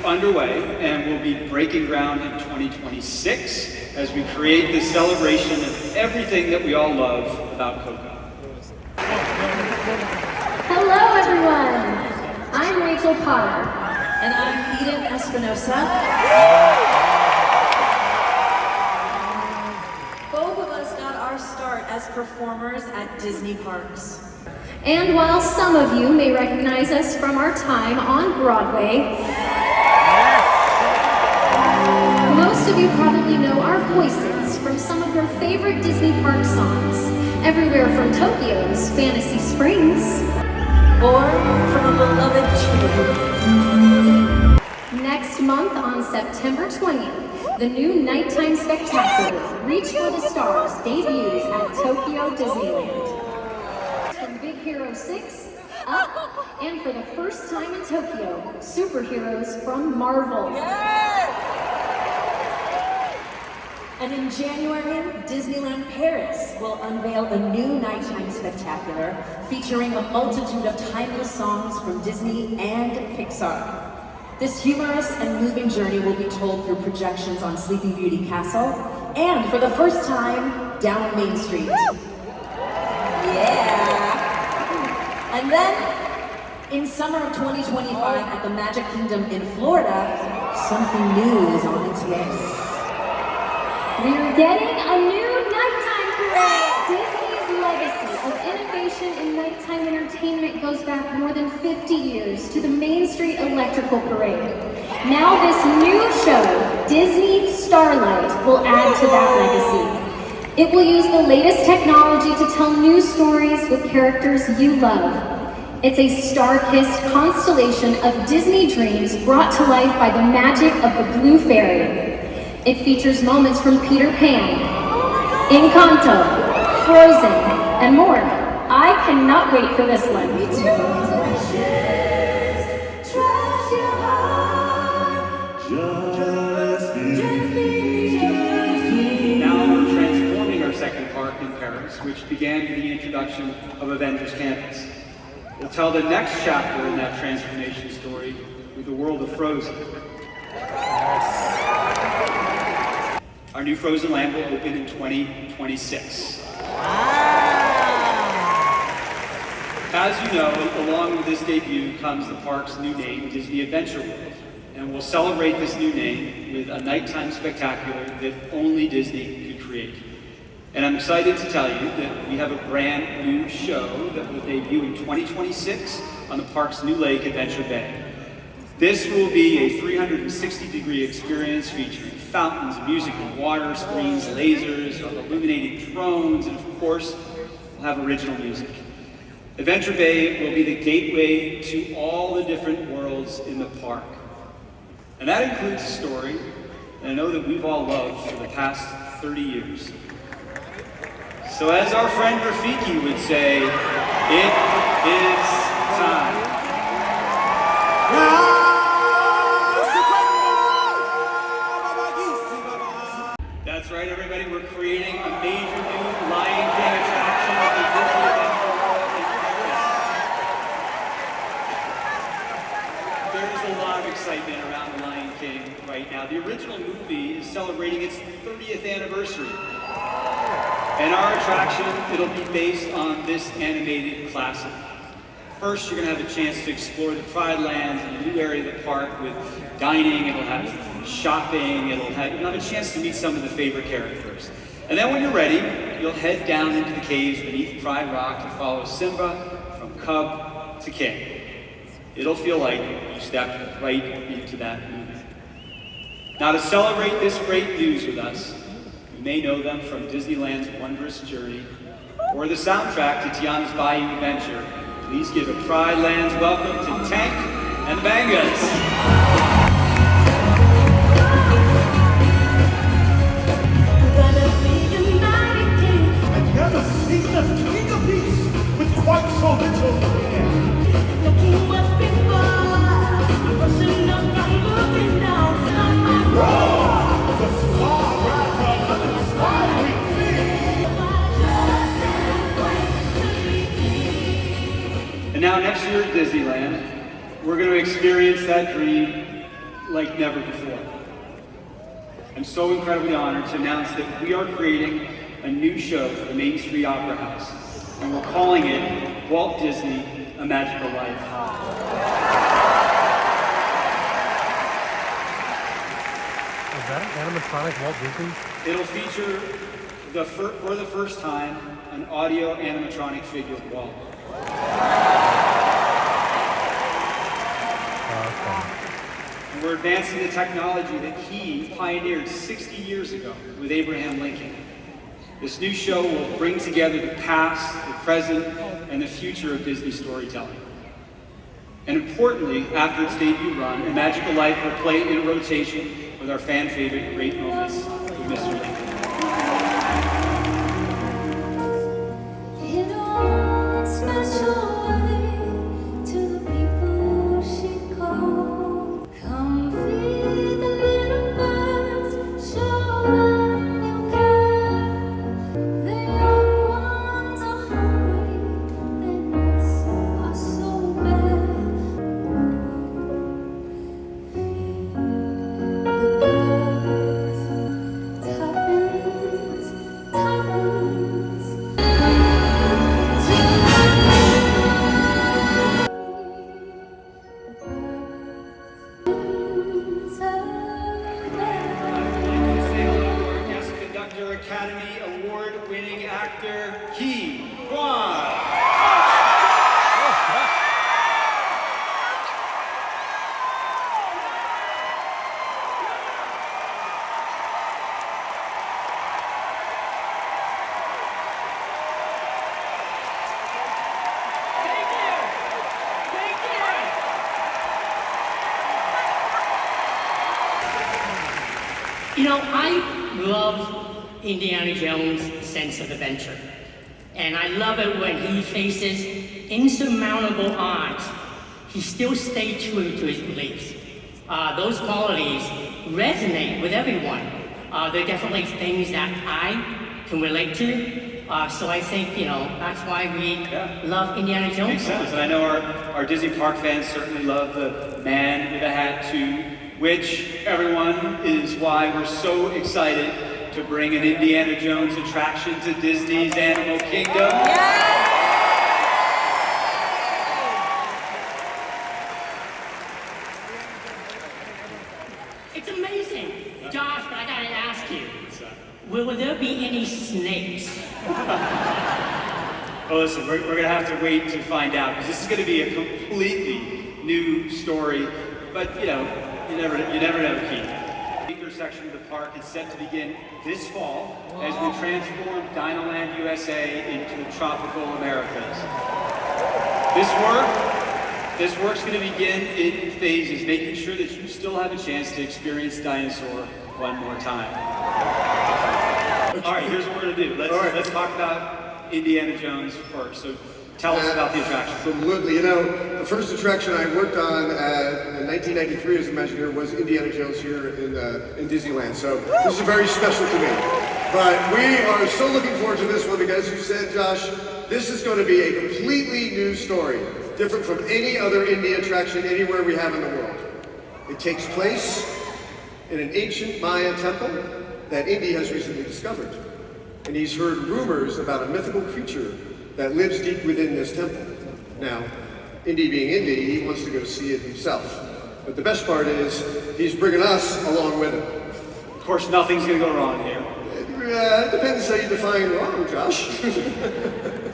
P: underway and will be breaking ground in 2026 as we create this celebration of everything that we all love about Coco.
S: Hello, everyone. I'm Rachel Potter. And I'm Eden Espinosa. Both of us got our start as performers at Disney parks. And while some of you may recognize us from our time on Broadway, most of you probably know our voices from some of your favorite Disney park songs, everywhere from Tokyo's Fantasy Springs, or from a beloved tune. Next month on September 20th, The new nighttime spectacular, Reach for the Stars, debuts at Tokyo Disneyland. From Big Hero 6, Up, and for the first time in Tokyo, superheroes from Marvel.
T: And in January, Disneyland Paris will unveil a new nighttime spectacular featuring a multitude of timeless songs from Disney and Pixar. This humorous and moving journey will be told through projections on Sleeping Beauty Castle and, for the first time, down Main Street. Yeah! And then, in summer of 2025 at the Magic Kingdom in Florida, something new is on its way.
S: We're getting a new nighttime parade! Disney's legacy of innovation in nighttime entertainment goes back more than 50 years to the Main Street Electrical Parade. Now this new show, Disney Starlight, will add to that legacy. It will use the latest technology to tell new stories with characters you love. It's a star-kissed constellation of Disney dreams brought to life by the magic of the Blue Fairy. It features moments from Peter Pan, Encanto, Frozen, and more. I cannot wait for this one.
P: Now we're transforming our second park in Paris, which began with the introduction of Avengers Campus. We'll tell the next chapter in that transformation story with the world of Frozen. Our new Frozen Land will open in 2026. As you know, along with this debut comes the park's new name, Disney Adventure World. And we'll celebrate this new name with a nighttime spectacular that only Disney could create. And I'm excited to tell you that we have a brand new show that will debut in 2026 on the park's new lake, Adventure Bay. This will be a 360-degree experience featuring fountains, music and water, screens, lasers, illuminating drones, and of course, we'll have original music. Adventure Bay will be the gateway to all the different worlds in the park. And that includes a story that I know that we've all loved for the past 30 years. So as our friend Rafiki would say, it is time. That's right, everybody. We're creating a major new Lion King attraction at the Disney Adventure World in Paris. There's a lot of excitement around the Lion King right now. The original movie is celebrating its 30th anniversary. And our attraction, it'll be based on this animated classic. First, you're going to have a chance to explore the Pride Lands and a new area of the park with dining. It'll have shopping. You'll have a chance to meet some of the favorite characters. And then when you're ready, you'll head down into the caves beneath Pride Rock to follow Simba from cub to king. It'll feel like you stepped right into that movie. Now, to celebrate this great news with us, you may know them from Disneyland's Wondrous Journey or the soundtrack to Tiana's Bayou Adventure. Please give a Pride Lands welcome to Tank and the Bangas.
U: I've never seen a king of peace with quite so little hair. Looking west before, rushing up and looking down. Roar! The star wrapper of the inspiring
P: And now next year at Disneyland, we're going to experience that dream like never before. I'm so incredibly honored to announce that we are creating a new show for the Main Street Opera House, and we're calling it Walt Disney, A Magical Life.
D: Is that an animatronic Walt Disney?
P: It'll feature, for the first time, an audio animatronic figure of Walt. And we're advancing the technology that he pioneered 60 years ago with Abraham Lincoln. This new show will bring together the past, the present, and the future of Disney storytelling. And importantly, after its debut run, A Magical Life will play in rotation with with our fan favorite great moments with Mr. Lincoln.
U: In a special way to the people she called. Come feed the little birds, show them you care. The young ones are hungry, they miss us so bad.
P: Guest Conductor Academy Award-winning actor Ki Kwan.
B: You know, I love Indiana Jones' sense of adventure. And I love it when he faces insurmountable odds. He still stays true to his beliefs. Those qualities resonate with everyone. They're definitely things that I can relate to. So I think, you know, that's why we love Indiana Jones.
P: Makes sense. And I know our Disney park fans certainly love the Man with a Hat too, which, everyone, is why we're so excited to bring an Indiana Jones attraction to Disney's Animal Kingdom.
B: It's amazing. Josh, but I gotta ask you, will there be any snakes?
P: Well, listen, we're going to have to wait to find out, because this is going to be a completely new story. But, you know, you never know, Keith. The Anchor section of the park is set to begin this fall as we transform Dinoland USA into the tropical Americas. This work's going to begin in phases, making sure that you still have a chance to experience dinosaur one more time. All right, here's what we're going to do. Let's talk about Indiana Jones first. So tell us about the attraction.
V: Absolutely. You know, the first attraction I worked on in 1993 as Imagineer was Indiana Jones here in Disneyland. So this is very special to me. But we are so looking forward to this one because, you said, Josh, this is going to be a completely new story, different from any other Indy attraction anywhere we have in the world. It takes place in an ancient Mayan temple that Indy has recently discovered. And he's heard rumors about a mythical creature that lives deep within this temple. Now, Indy being Indy, he wants to go see it himself. But the best part is, he's bringing us along with him.
P: Of course, nothing's going to go wrong here.
V: It depends how you define wrong, Josh.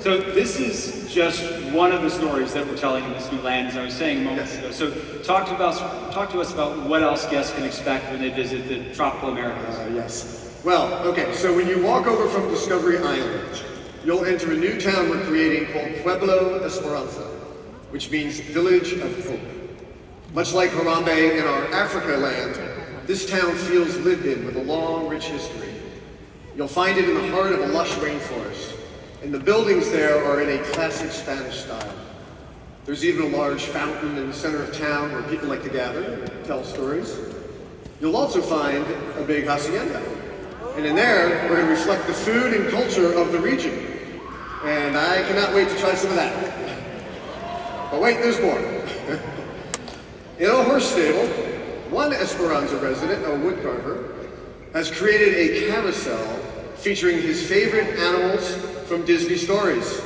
P: So this is just one of the stories that we're telling in this new land, as I was saying moments ago. So talk to us about what else guests can expect when they visit the tropical Americas.
V: Yes. Well, okay, so when you walk over from Discovery Island, you'll enter a new town we're creating called Pueblo Esperanza, which means Village of Hope. Much like Harambe in our Africa land, this town feels lived in with a long, rich history. You'll find it in the heart of a lush rainforest, and the buildings there are in a classic Spanish style. There's even a large fountain in the center of town where people like to gather and tell stories. You'll also find a big hacienda, and in there, we're going to reflect the food and culture of the region. And I cannot wait to try some of that. But wait, there's more. In a horse stable, one Esperanza resident, a woodcarver, has created a carousel featuring his favorite animals from Disney stories.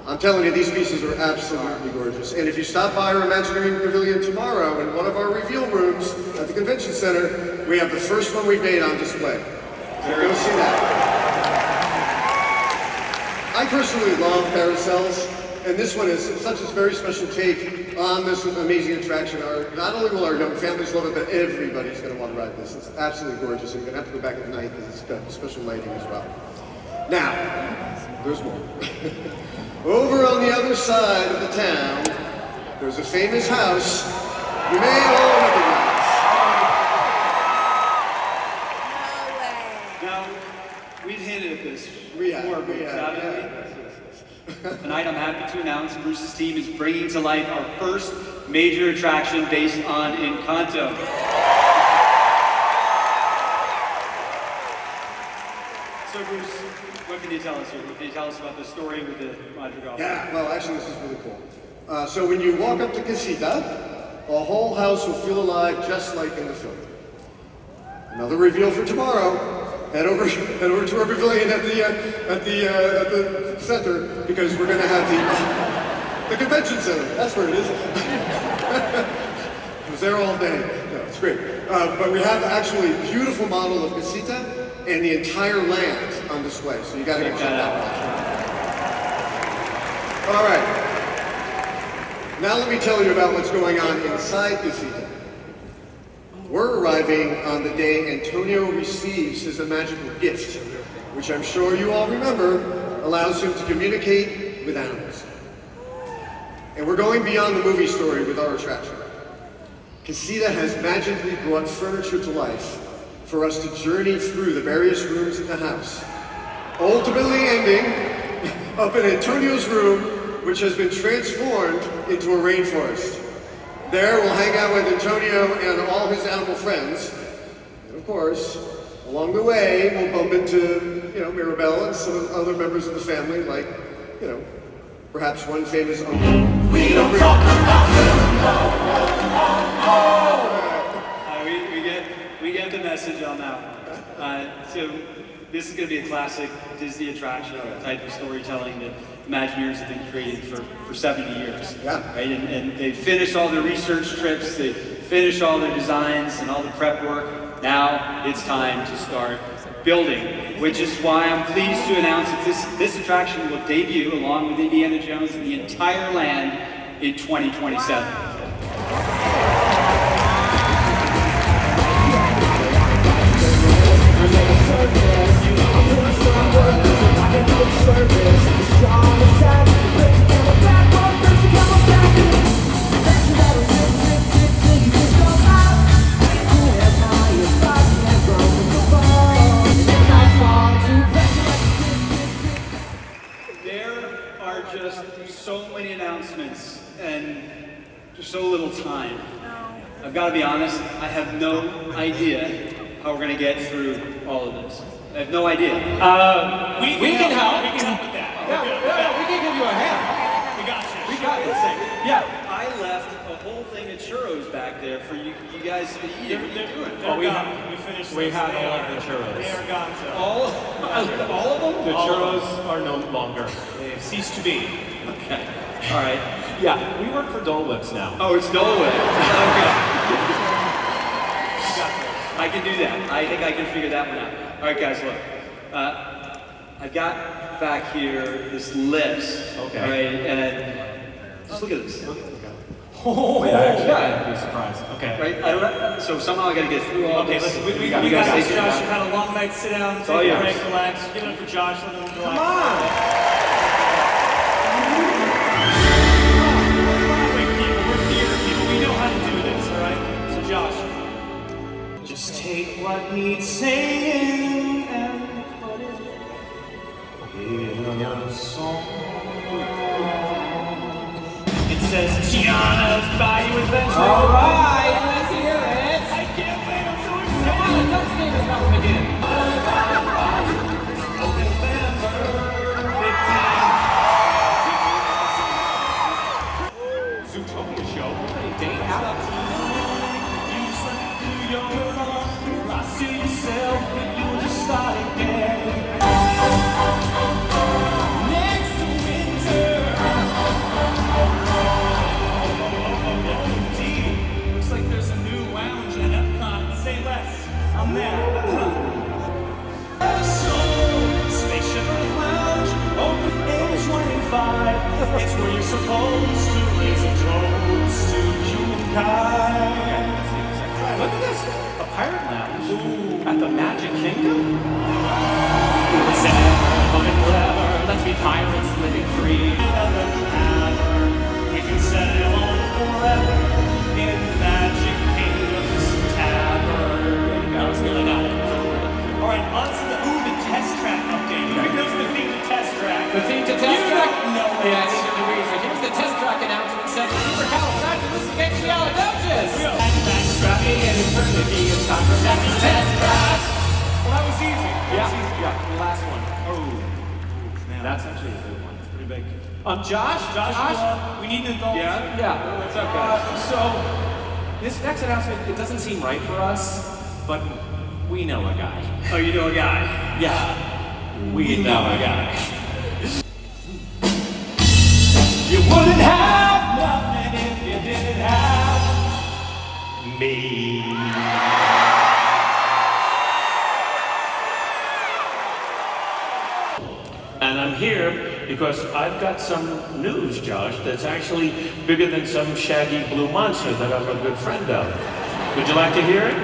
V: I'm telling you, these pieces are absolutely gorgeous. And if you stop by our Imagineering Pavilion tomorrow in one of our reveal rooms at the Convention Center, we have the first one we made on display. So go see that. I personally love carousels, and this one is such a very special take on this amazing attraction. Not only will our young families love it, but everybody's going to want to ride this. It's absolutely gorgeous, and you're going to have to go back at night because it's got special lighting as well. Now, there's more. Over on the other side of the town, there's a famous house you may all recognize.
P: announce Bruce's team is bringing to life our first major attraction based on Encanto. So Bruce, what can you tell us here? What can you tell us about the story with the Madrigal?
V: Yeah, well, actually, this is really cool. So when you walk up to Casita, the whole house will feel alive just like in the film. Another reveal for tomorrow. Head over to our pavilion at the center because we're going to have the convention center. That's where it is. I was there all day. No, it's great. But we have actually a beautiful model of Casita and the entire land on display. So you got to go check that out. All right. Now let me tell you about what's going on inside Casita. We're arriving on the day Antonio receives his magical gift, which I'm sure you all remember allows him to communicate with animals. And we're going beyond the movie story with our attraction. Casita has magically brought furniture to life for us to journey through the various rooms in the house, ultimately ending up in Antonio's room, which has been transformed into a rainforest. There, we'll hang out with Antonio and all his animal friends. And of course, along the way, we'll bump into, Mirabelle and some other members of the family, like, perhaps one famous uncle. We don't talk about
P: We get the message on that one. So this is going to be a classic Disney attraction, a type of storytelling that Imagineers have been creating for 70 years.
V: Yeah.
P: Right? And they finished all their research trips, they finished all their designs and all the prep work. Now it's time to start building, which is why I'm pleased to announce that this attraction will debut along with Indiana Jones and the entire land in 2027. There are just so many announcements and just so little time. I've got to be honest, I have no idea how we're going to get through all of this. I have no idea.
Q: We can help. We can help with that.
P: Yeah, we can give you a hand.
Q: We got you.
P: We got this thing. Yeah, I left a whole thing of churros back there for you guys to eat. What are you doing?
Q: Oh, we had all of the churros.
P: They are gone. All of them?
Q: The churros are no longer. They cease to be.
P: Okay. All right.
Q: Yeah, we work for Dole Whips now.
P: Oh, it's Dole Whip. Okay. I can do that. I think I can figure that one out. All right, guys, look. I've got back here this list.
Q: Okay.
P: All right, and just look at this.
Q: Oh, wait, I actually I'd be surprised. Okay.
P: Right? I don't. So somehow I got to get through all
Q: Okay,
P: this.
Q: listen,
P: We
Q: got
P: got
Q: this.
P: Josh.
Q: You've had a long night. Sit down, take
P: a
Q: break, relax. Give it up for Josh. Let him relax.
P: Come on.
Q: We're theater people. We know how to do this, all right? So, Josh, just take what needs saying and put it in a song. It says Tiana's Bayou Adventure.
H: All right, let's hear it.
Q: I can't wait. I'm so excited. Come on, let's name this album again. Zootopia show. Day out. You slept through your run. Lost to yourself, but you'll just start again. Next to winter. Indeed. Looks like there's a new lounge at Epcot. Say less. I'm there. So, Spaceship Earth Lounge, open age 25. It's where you're supposed to raise a toast to humankind. Look at this, a pirate lounge at the Magic Kingdom. Simple and clever, let's be pirates living free. We can sail on forever in Magic Kingdom's tavern. That was really not it. All right, on to the test track update. Who knows the theme to test track?
P: The theme to test track?
Q: No.
P: Yeah, I think the reason.
Q: in eternity, it's time for Sammy test drive.
P: Well, that was easy.
Q: Yeah, the last one. Oh, man, that's actually a good one. It's pretty big. Josh,
P: we need an adult.
Q: Yeah.
P: What's up, guys?
Q: So, this next announcement, it doesn't seem right for us, but we know a guy.
P: Oh, you know a guy?
Q: Yeah, we know a guy.
P: You wouldn't have nothing if you didn't have
Q: me. And I'm here because I've got some news, Josh, that's actually bigger than some shaggy blue monster that I'm a good friend of. Would you like to hear it? I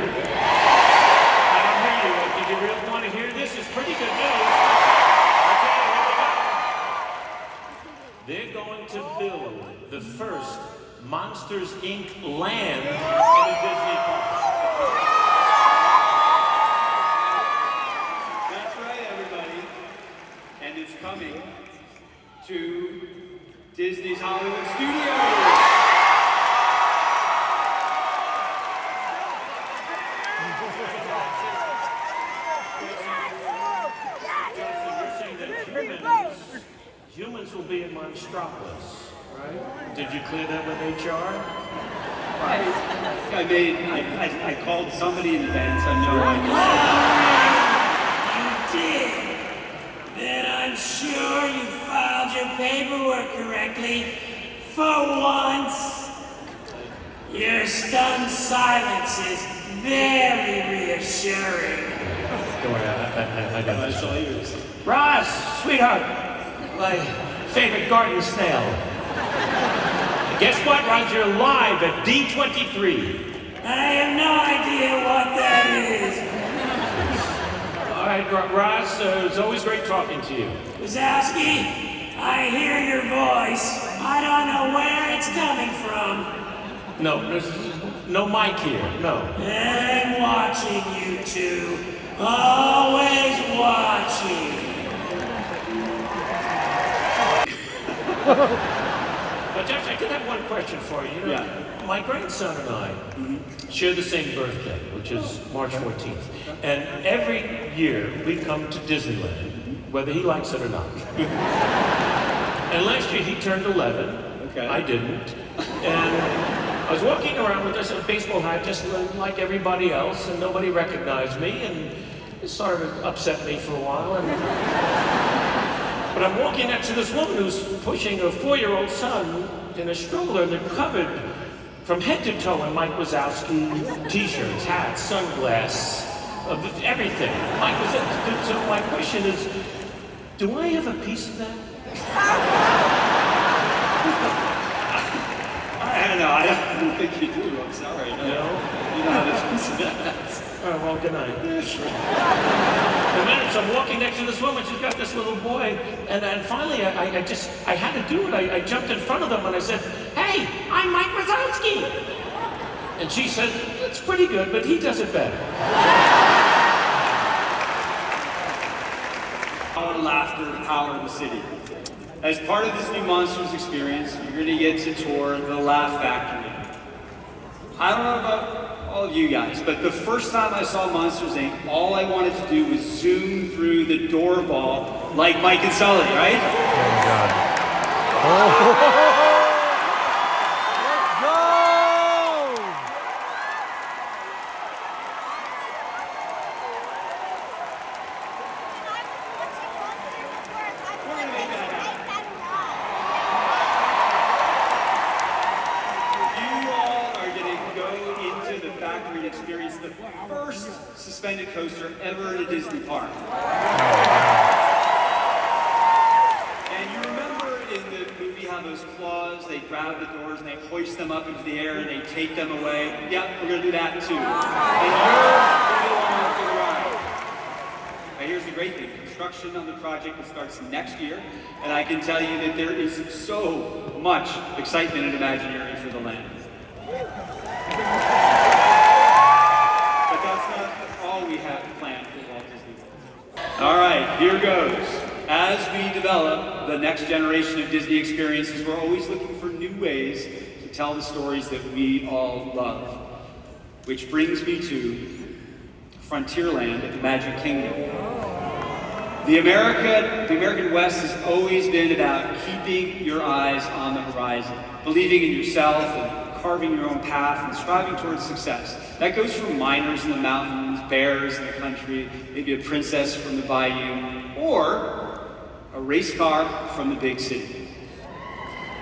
Q: don't hear you. Did you really want to hear this? It's pretty good news. Okay, here we go. They're going to build the first Monsters, Inc. land in a Disney park.
P: That's right, everybody. And it's coming to Disney's Hollywood Studios.
Q: Humans will be in Monstropolis, right? Did you clear that with HR?
P: I called somebody in advance. I know.
B: You did. Then I'm sure you filed your paperwork correctly for once. Your stunned silence is very reassuring.
Q: Don't worry, I got this.
P: all yours.
Q: Ross, sweetheart, my favorite garden snail. Guess what, Ross? You're live at D23.
B: I have no idea what that is.
Q: All right, Ross, it's always great talking to you.
B: Wazowski, I hear your voice. I don't know where it's coming from.
Q: No, there's no mic here, no.
B: I'm watching you two. Always watching.
Q: But Josh, I did have one question for you. My grandson and I share the same birthday, which is March 14th. And every year we come to Disneyland, whether he likes it or not. And last year he turned 11.
P: Okay.
Q: I didn't. And I was walking around with this baseball hat just like everybody else, and nobody recognized me, and it sort of upset me for a while. But I'm walking next to this woman who's pushing a 4-year-old son in a stroller, and they're covered from head to toe in Mike Wazowski t-shirts, hats, sunglasses, everything. Mike Wazowski. So my question is, do I have a piece of that?
P: I don't know. I don't think you do. I'm sorry. No? You don't have a piece of that.
Q: All right, well, good night. And then so I'm walking next to this woman, she's got this little boy, and then finally I had to do it. I jumped in front of them and I said, "Hey, I'm Mike Wazowski." And she said, "It's pretty good, but he does it better."
P: Power, laughter, the power of the city. As part of this new Monsters experience, you're going to get to tour the Laugh Factory. I don't know about all of you guys, but the first time I saw Monsters, Inc., all I wanted to do was zoom through the door ball like Mike and Sully, right?
D: Oh, God.
U: Let's go!
P: You all are going to go into the factory and experience the first suspended coaster ever in a Disney park. And you remember in the movie how those claws, they grab the doors and they hoist them up into the air and they take them away? Yep, we're going to do that too. And you're going to be along for the ride. Now here's the great thing. Construction on the project starts next year, and I can tell you that there is so much excitement and imaginary for the land. But that's not all we have planned for Walt Disney World. All right, here goes. As we develop the next generation of Disney experiences, we're always looking for new ways to tell the stories that we all love. which brings me to Frontierland at the Magic Kingdom. The American West has always been about keeping your eyes on the horizon, believing in yourself and carving your own path and striving towards success. That goes from miners in the mountains, bears in the country, maybe a princess from the bayou, or a race car from the big city.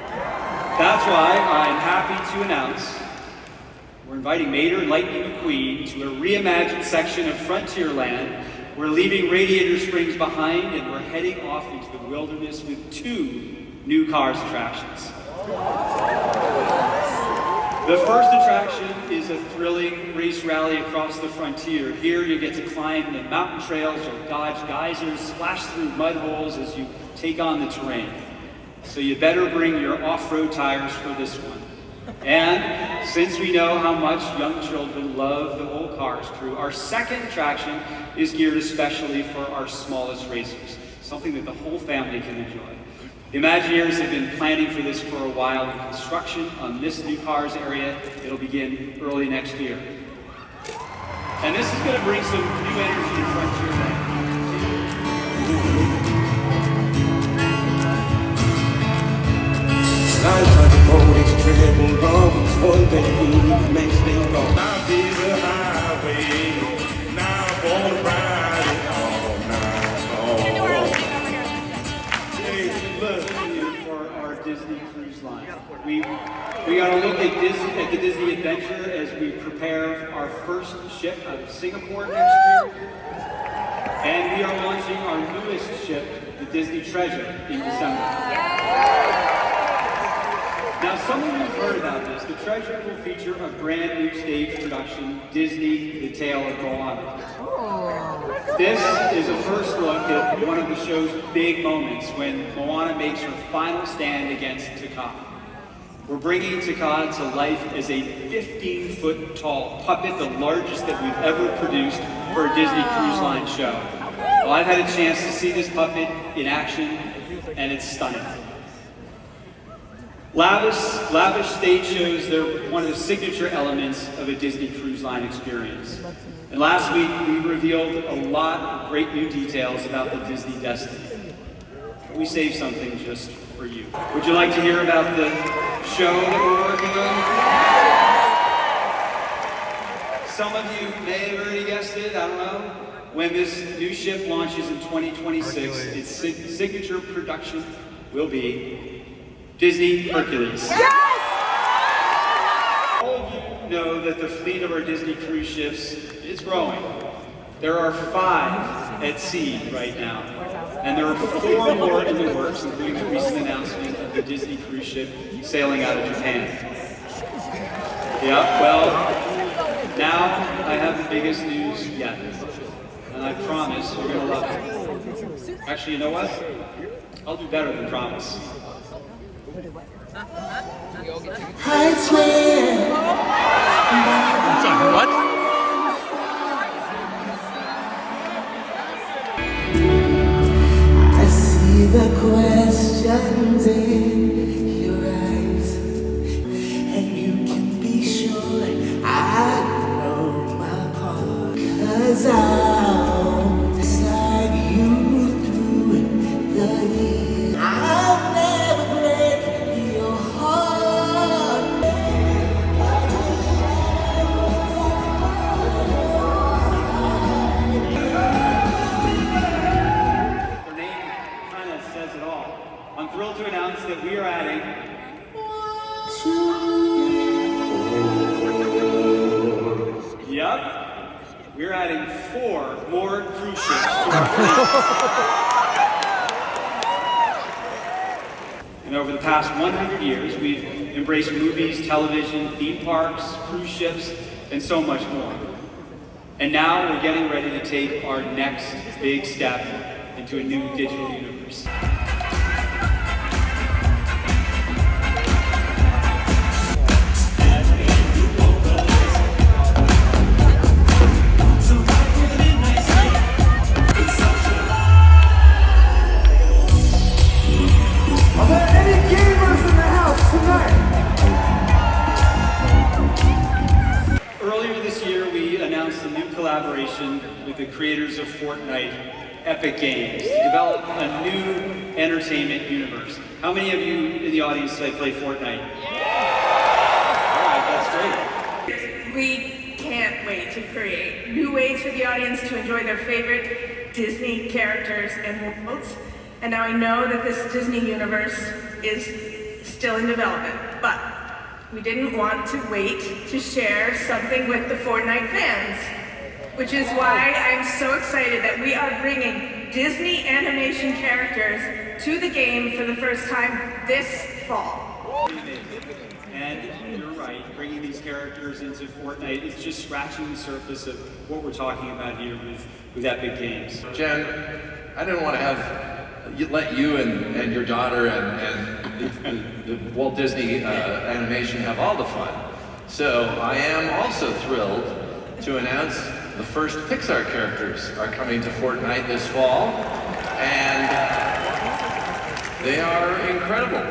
P: That's why I'm happy to announce we're inviting Mater and Lightning McQueen to a reimagined section of Frontierland. We're leaving Radiator Springs behind and we're heading off into the wilderness with 2 new Cars attractions. The first attraction is a thrilling race rally across the frontier. Here you get to climb the mountain trails or dodge geysers, splash through mud holes as you take on the terrain. So you better bring your off-road tires for this one. And since we know how much young children love the old Cars crew, our second attraction is geared especially for our smallest racers, something that the whole family can enjoy. The Imagineers have been planning for this for a while, and construction on this new Cars area, it'll begin early next year. And this is going to bring some new energy to Frontierland.
U: Life like a boat is driven wrong, one thing makes me go. I'll be the highway, now I'm gonna ride it all night.
P: Hey, look, for our Disney Cruise Line. We got to look at the Disney Adventure as we prepare our first ship out of Singapore next year. And we are launching our newest ship, the Disney Treasure, in December. Now, some of you have heard about this. The Treasure will feature a brand new stage production, Disney, The Tale of Moana. This is a first look at one of the show's big moments when Moana makes her final stand against Taka. We're bringing Taka to life as a 15-foot tall puppet, the largest that we've ever produced for a Disney Cruise Line show. Well, I've had a chance to see this puppet in action, and it's stunning. Lavish stage shows, they're one of the signature elements of a Disney Cruise Line experience. And last week, we revealed a lot of great new details about the Disney Destiny. We saved something just for you. Would you like to hear about the show that we're working on? Some of you may have already guessed it, I don't know. When this new ship launches in 2026, its signature production will be Disney Hercules. Yes! All of you know that the fleet of our Disney cruise ships is growing. There are 5 at sea right now, and there are 4 more in the works, including the recent announcement of the Disney cruise ship sailing out of Japan. Yeah, well, now I have the biggest news yet, and I promise you're gonna love it. Actually, you know what? I'll do better than promise.
U: I swear.
C: Sorry, what?
U: I see the questions in your eyes, and you can be sure I know my part, 'cause I'll slide you through the years. I'll never break your heart.
P: Their name kind of says it all. I'm thrilled to announce that we are adding we're adding 4 more cruise ships to our fleet. And over the past 100 years, we've embraced movies, television, theme parks, cruise ships, and so much more. And now we're getting ready to take our next big step into a new digital universe.
U: Are there any gamers in the house tonight?
P: Earlier this collaboration with the creators of Fortnite, Epic Games, to develop a new entertainment universe. How many of you in the audience today play Fortnite? All right, that's great.
C: We can't wait to create new ways for the audience to enjoy their favorite Disney characters and worlds. And now I know that this Disney universe is still in development, but we didn't want to wait to share something with the Fortnite fans, which is why I'm so excited that we are bringing Disney animation characters to the game for the first time this fall.
P: And you're right, bringing these characters into Fortnite is just scratching the surface of what we're talking about here with Epic Games.
A: Jen, I didn't want to let you and your daughter and the Walt Disney animation have all the fun. So I am also thrilled to announce the first Pixar characters are coming to Fortnite this fall, and they are incredible.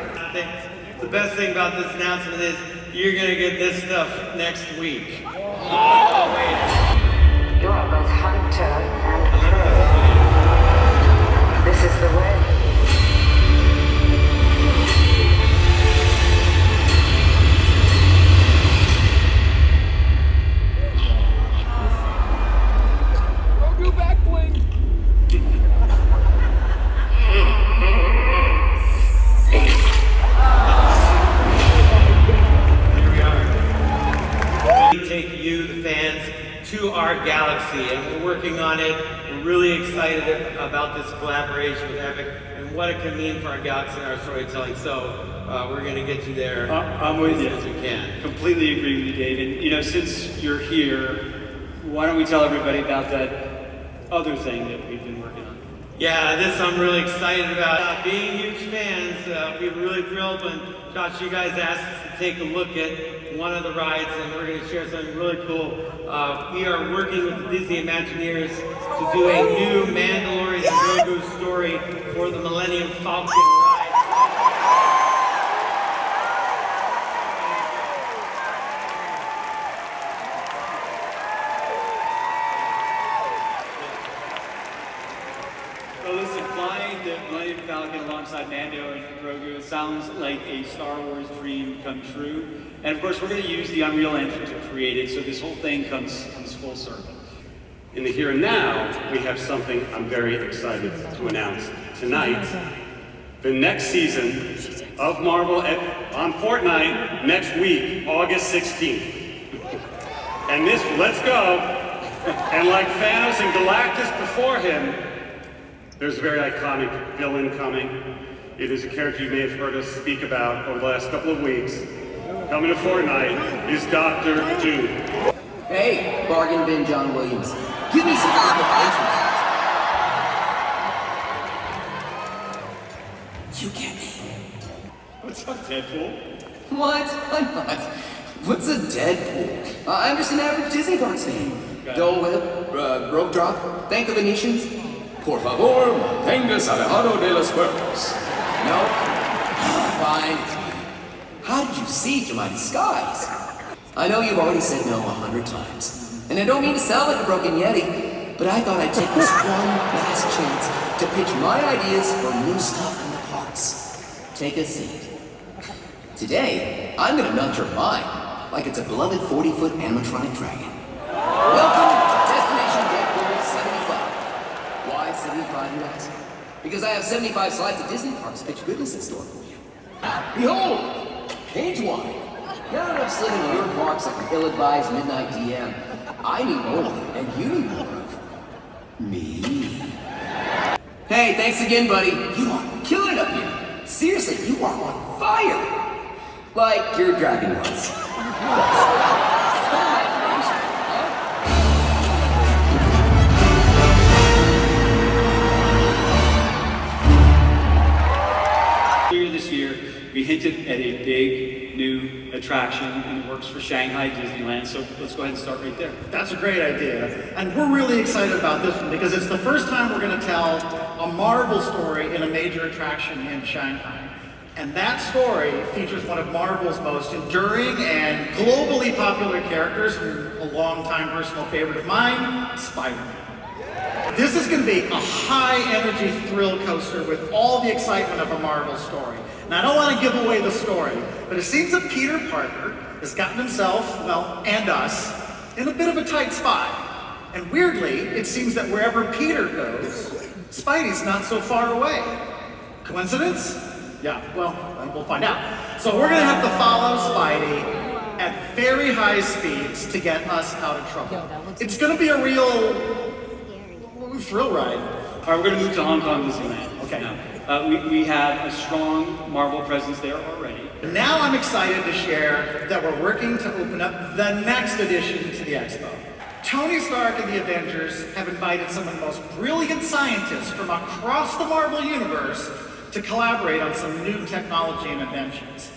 F: The best thing about this announcement is you're gonna get this stuff next week.
W: You are both hunter and prey. This is the way.
E: Grogu back bling.
F: We take you, the fans, to our galaxy, and we're working on it. We're really excited about this collaboration with Epic and what it can mean for our galaxy and our storytelling. So we're going to get you there.
P: I'm with you.
F: As we can.
P: Completely agree with you, Dave. And you know, since you're here, why don't we tell everybody about that other thing that we've been working on?
F: Yeah, this I'm really excited about. Being huge fans, we were really thrilled when Josh, you guys asked us to take a look at one of the rides, and we're going to share something really cool. We are working with the Disney Imagineers to do a new Mandalorian and Grogu story for the Millennium Falcon ride.
P: Well, listen, flying the Millennium Falcon alongside Mando and Grogu sounds like a Star Wars dream come true. And of course, we're going to use the Unreal Engine to create it, so this whole thing comes full circle.
X: In the here and now, we have something I'm very excited to announce. Tonight, the next season of Marvel on Fortnite next week, August 16th. And this, let's go. And like Thanos and Galactus before him, there's a very iconic villain coming. It is a character you may have heard us speak about over the last couple of weeks. Coming to Fortnite is Dr. Doom.
Y: Hey, bargain bin John Williams. Give me some applications. You get me.
X: What's up, Deadpool?
Y: What? I'm not. What's a Deadpool? I'm just an average Disney Parks fan. Dole Whip, Rope Drop, Thank the Venetians. Por favor, manténgase alejado de los cuerpos. No? Fine, it's me. How did you see through my disguise? I know you've already said no 100 times, and I don't mean to sound like a broken Yeti, but I thought I'd take this one last chance to pitch my ideas for new stuff in the parks. Take a seat. Today, I'm gonna melt your mind like it's a beloved 40-foot animatronic dragon. Welcome to Destination Deadpool 75. Why 75, you ask? Because I have 75 slides of Disney parks pitch goodness in store for you. Behold, page one. Now that I've slid into your parks like an ill-advised midnight DM, I need more, and you need more of me. Hey, thanks again, buddy. You are killing it up here. Seriously, you are on fire. Like your dragon was.
P: Earlier this year, we hinted at a big new attraction in the works for Shanghai Disneyland, so let's go ahead and start right there.
Z: That's a great idea. And we're really excited about this one because it's the first time we're going to tell a Marvel story in a major attraction in Shanghai. And that story features one of Marvel's most enduring and globally popular characters, a longtime personal favorite of mine, Spider-Man. This is going to be a high-energy thrill coaster with all the excitement of a Marvel story. Now, I don't want to give away the story, but it seems that Peter Parker has gotten himself, well, and us, in a bit of a tight spot. And weirdly, it seems that wherever Peter goes, Spidey's not so far away. Coincidence? Yeah, well, we'll find out. So we're gonna have to follow Spidey at very high speeds to get us out of trouble. It's gonna be a real thrill ride.
P: All right, we're gonna move to Hong Kong Disneyland.
Z: Okay.
P: Now, we have a strong Marvel presence there already.
Z: Now I'm excited to share that we're working to open up the next edition to the expo. Tony Stark and the Avengers have invited some of the most brilliant scientists from across the Marvel Universe to collaborate on some new technology and inventions.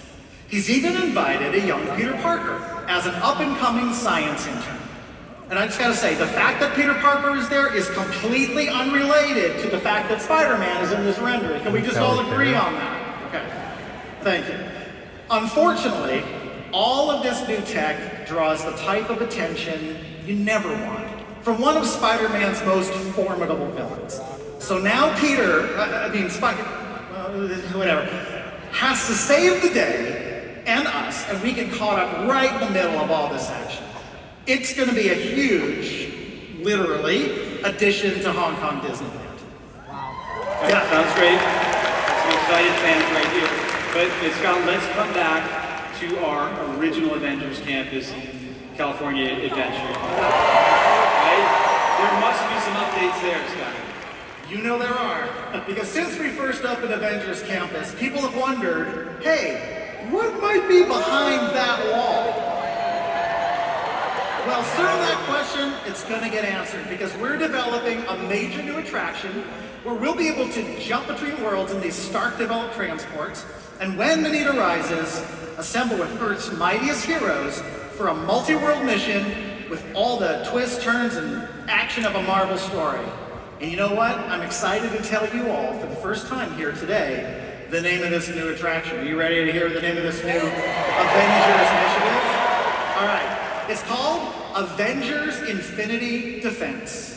Z: He's even invited a young Peter Parker as an up-and-coming science intern. And I just gotta say, the fact that Peter Parker is there is completely unrelated to the fact that Spider-Man is in this rendering. Can we just all agree on that? Okay, thank you. Unfortunately, all of this new tech draws the type of attention you never want from one of Spider-Man's most formidable villains. So now Peter, whatever, has to save the day and us, and we get caught up right in the middle of all this action. It's going to be a huge, literally, addition to Hong Kong Disneyland.
P: Wow. Yeah, sounds great. Some excited fans right here. But Scott, let's come back to our original Avengers campus in California Adventure. Right? There must be some updates there, Scott.
Z: You know there are, because since we first opened Avengers Campus, people have wondered, hey, what might be behind that wall? Well, soon that question, it's gonna get answered, because we're developing a major new attraction where we'll be able to jump between worlds in these Stark-developed transports, and when the need arises, assemble with Earth's mightiest heroes for a multi-world mission with all the twists, turns, and action of a Marvel story. And you know what? I'm excited to tell you all, for the first time here today, the name of this new attraction. Are you ready to hear the name of this new Avengers initiative? All right. It's called Avengers Infinity Defense.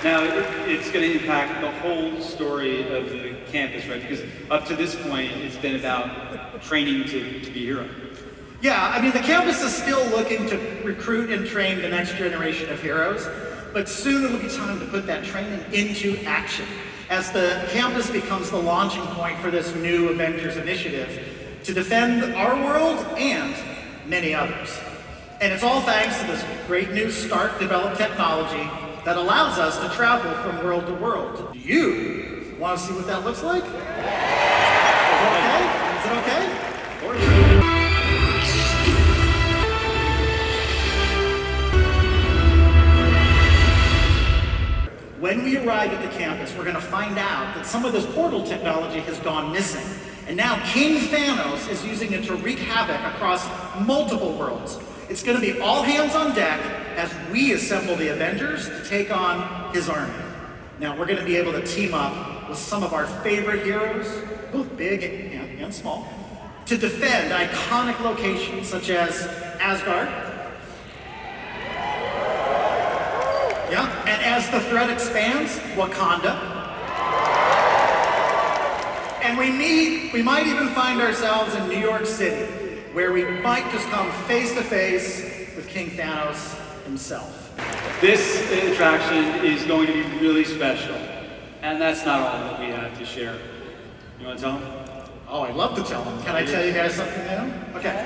P: Now, it's going to impact the whole story of the campus, right? Because up to this point, it's been about training to be a hero.
Z: Yeah, I mean, the campus is still looking to recruit and train the next generation of heroes, but soon it'll be time to put that training into action as the campus becomes the launching point for this new Avengers initiative to defend our world and many others. And it's all thanks to this great new Stark-developed technology that allows us to travel from world to world. Do you want to see what that looks like? Is it okay? When we arrive at the campus, we're going to find out that some of this portal technology has gone missing. And now King Thanos is using it to wreak havoc across multiple worlds. It's going to be all hands on deck as we assemble the Avengers to take on his army. Now, we're going to be able to team up with some of our favorite heroes, both big and small, to defend iconic locations such as Asgard. Yeah, and as the threat expands, Wakanda. And we might even find ourselves in New York City, where we might just come face to face with King Thanos himself.
P: This attraction is going to be really special, and that's not all that we have to share. You want to tell them?
Z: Oh, I'd love to tell them. Can I tell you guys something new? Okay.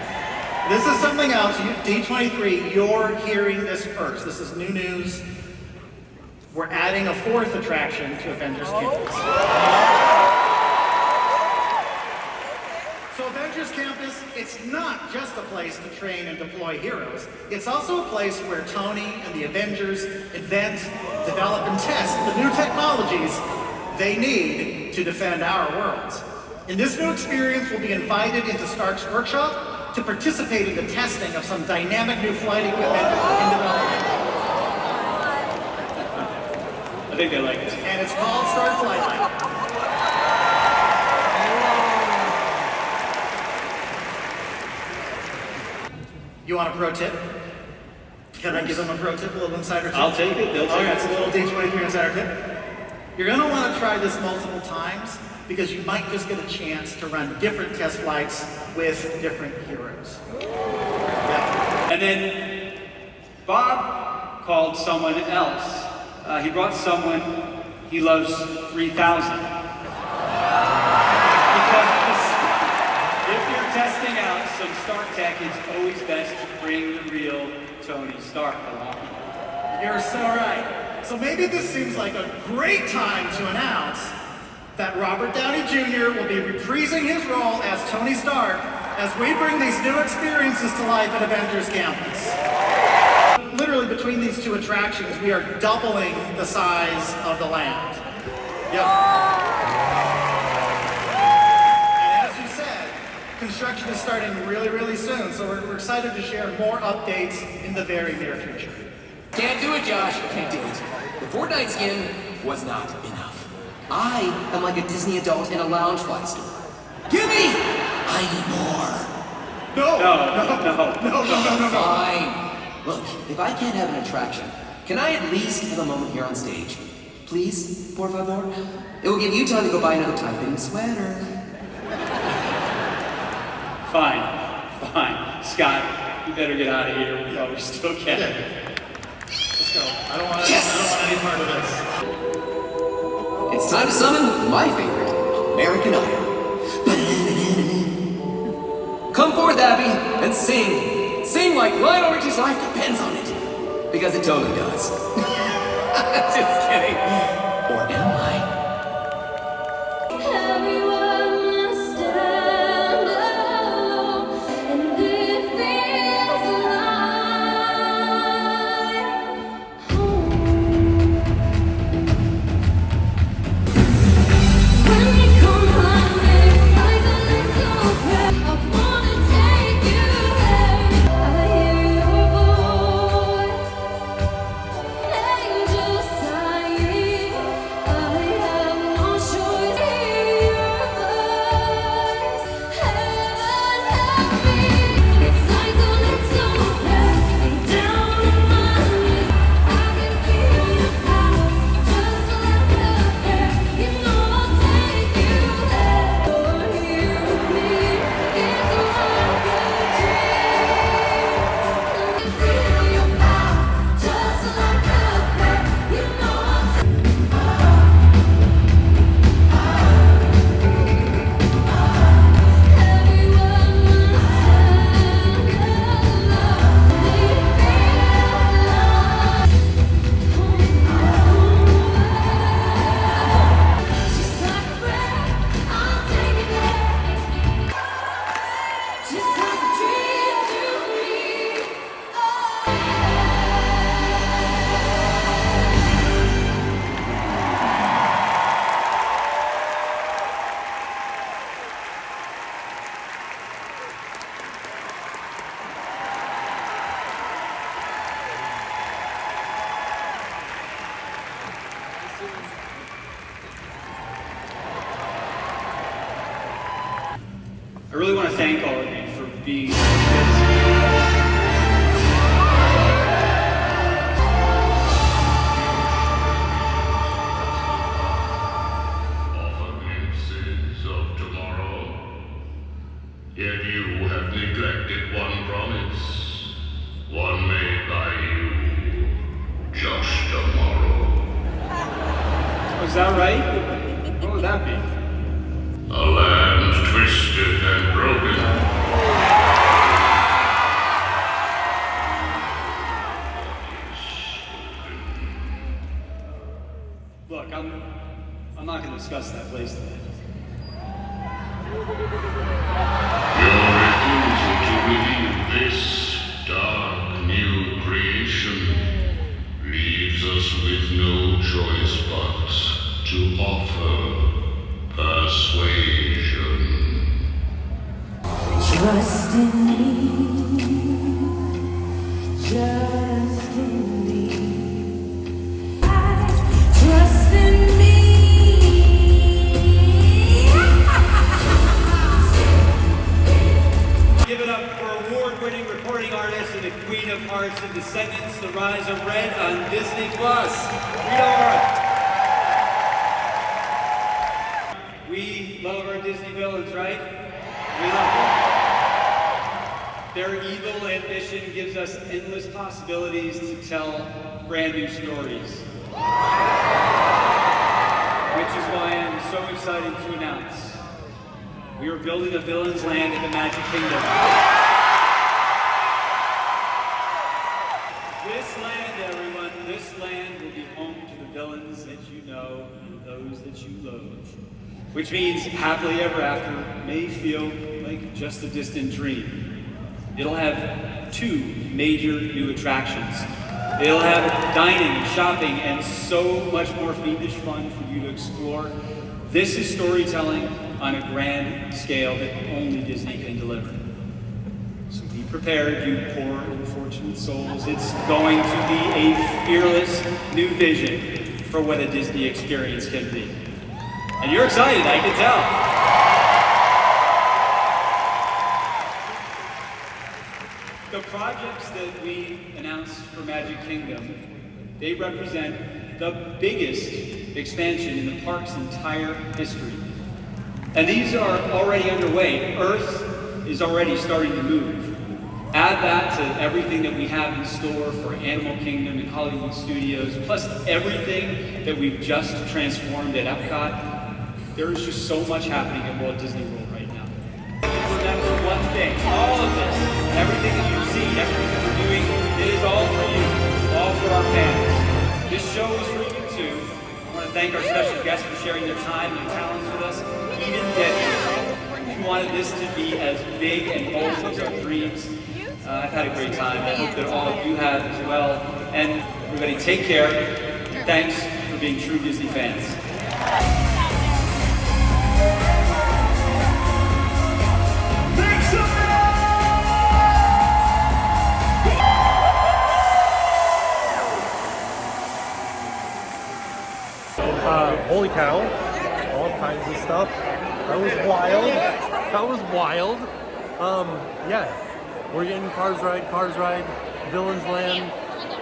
Z: This is something else. D23, you're hearing this first. This is new news. We're adding a fourth attraction to Avengers Campus. So Avengers Campus, it's not just a place to train and deploy heroes. It's also a place where Tony and the Avengers invent, develop, and test the new technologies they need to defend our worlds. In this new experience, we'll be invited into Stark's workshop to participate in the testing of some dynamic new flight equipment in development.
P: I think they like it.
Z: And it's called Stark Flight Lab. You want a pro tip? Can I give them a pro tip, a little insider tip?
F: I'll take it. They'll take
Z: Okay,
F: it.
Z: it's a little D23 insider tip. You're gonna want to try this multiple times because you might just get a chance to run different test flights with different heroes. Yeah.
P: And then Bob called someone else. He brought someone he loves 3,000. Because if you're testing out some Stark tech, it's always best to bring the real Tony Stark along.
Z: You're so right. So maybe this seems like a great time to announce that Robert Downey Jr. will be reprising his role as Tony Stark as we bring these new experiences to life at Avengers Campus. Literally between these two attractions, we are doubling the size of the land. Yep. And as you said, construction is starting really, really soon, so we're excited to share more updates in the very near future.
Y: Can't do it, Josh. Can't do it. The Fortnite skin was not enough. I am like a Disney adult in a lounge flight store. Give me! I need more.
Z: No.
Y: Fine. Look, if I can't have an attraction, can I at least have a moment here on stage? Please, por favor? It will give you time to go buy another typing sweater.
P: Fine. Scott, you better get out of here. No, we still can.
Z: Let's go. I don't want any part of this.
Y: It's time to summon my favorite, American Idol. Come forth, Abby, and sing. Sing like Lionel Richie's life depends on it. Because it totally does. Just kidding. Or am I?
P: I really want to thank all of you for being
N: Yet you have neglected one promise, one made by you just tomorrow.
P: Was that right? What would that be?
N: A land twisted and broken.
P: Look, I'm not going to discuss that place today.
N: Your refusal to reveal this dark new creation leaves us with no choice but to offer persuasion.
U: Trust in me, just in me. Trust in me.
P: Give it up for award-winning reporting artist
F: It's the rise of Red on Disney Plus. We are. We love our Disney villains, right? We love them. Their evil ambition gives us endless possibilities to tell brand new stories. Which is why I'm so excited to announce we are building a Villains Land in the Magic Kingdom. This land, everyone, this land will be home to the villains that you know and those that you loathe. Which means happily ever after may feel like just a distant dream. It'll have 2 major new attractions. It'll have dining, shopping, and so much more fiendish fun for you to explore. This is storytelling on a grand scale that only Disney can deliver. So be prepared, you poor, unfortunate souls. It's going to be a fearless new vision for what a Disney experience can be. And you're excited, I can tell. The projects that we announced for Magic Kingdom, they represent the biggest expansion in the park's entire history. And these are already underway. Earth is already starting to move. Add that to everything that we have in store for Animal Kingdom and Hollywood Studios, plus everything that we've just transformed at Epcot. There is just so much happening at Walt Disney World right now. Remember one thing, all of this, everything that you've seen, everything that we're doing, it is all for you, all for our fans. This show is for you too. I want to thank our special guests for sharing their time and talents with us. Even Debbie, we wanted this to be as big and bold as our dreams. I've had a great time. I hope that all of you have as well. And everybody take care. Thanks for being true Disney fans.
A: Holy cow, all kinds of stuff. That was wild. That was wild. Yeah, we're getting Cars Ride, Villains Land.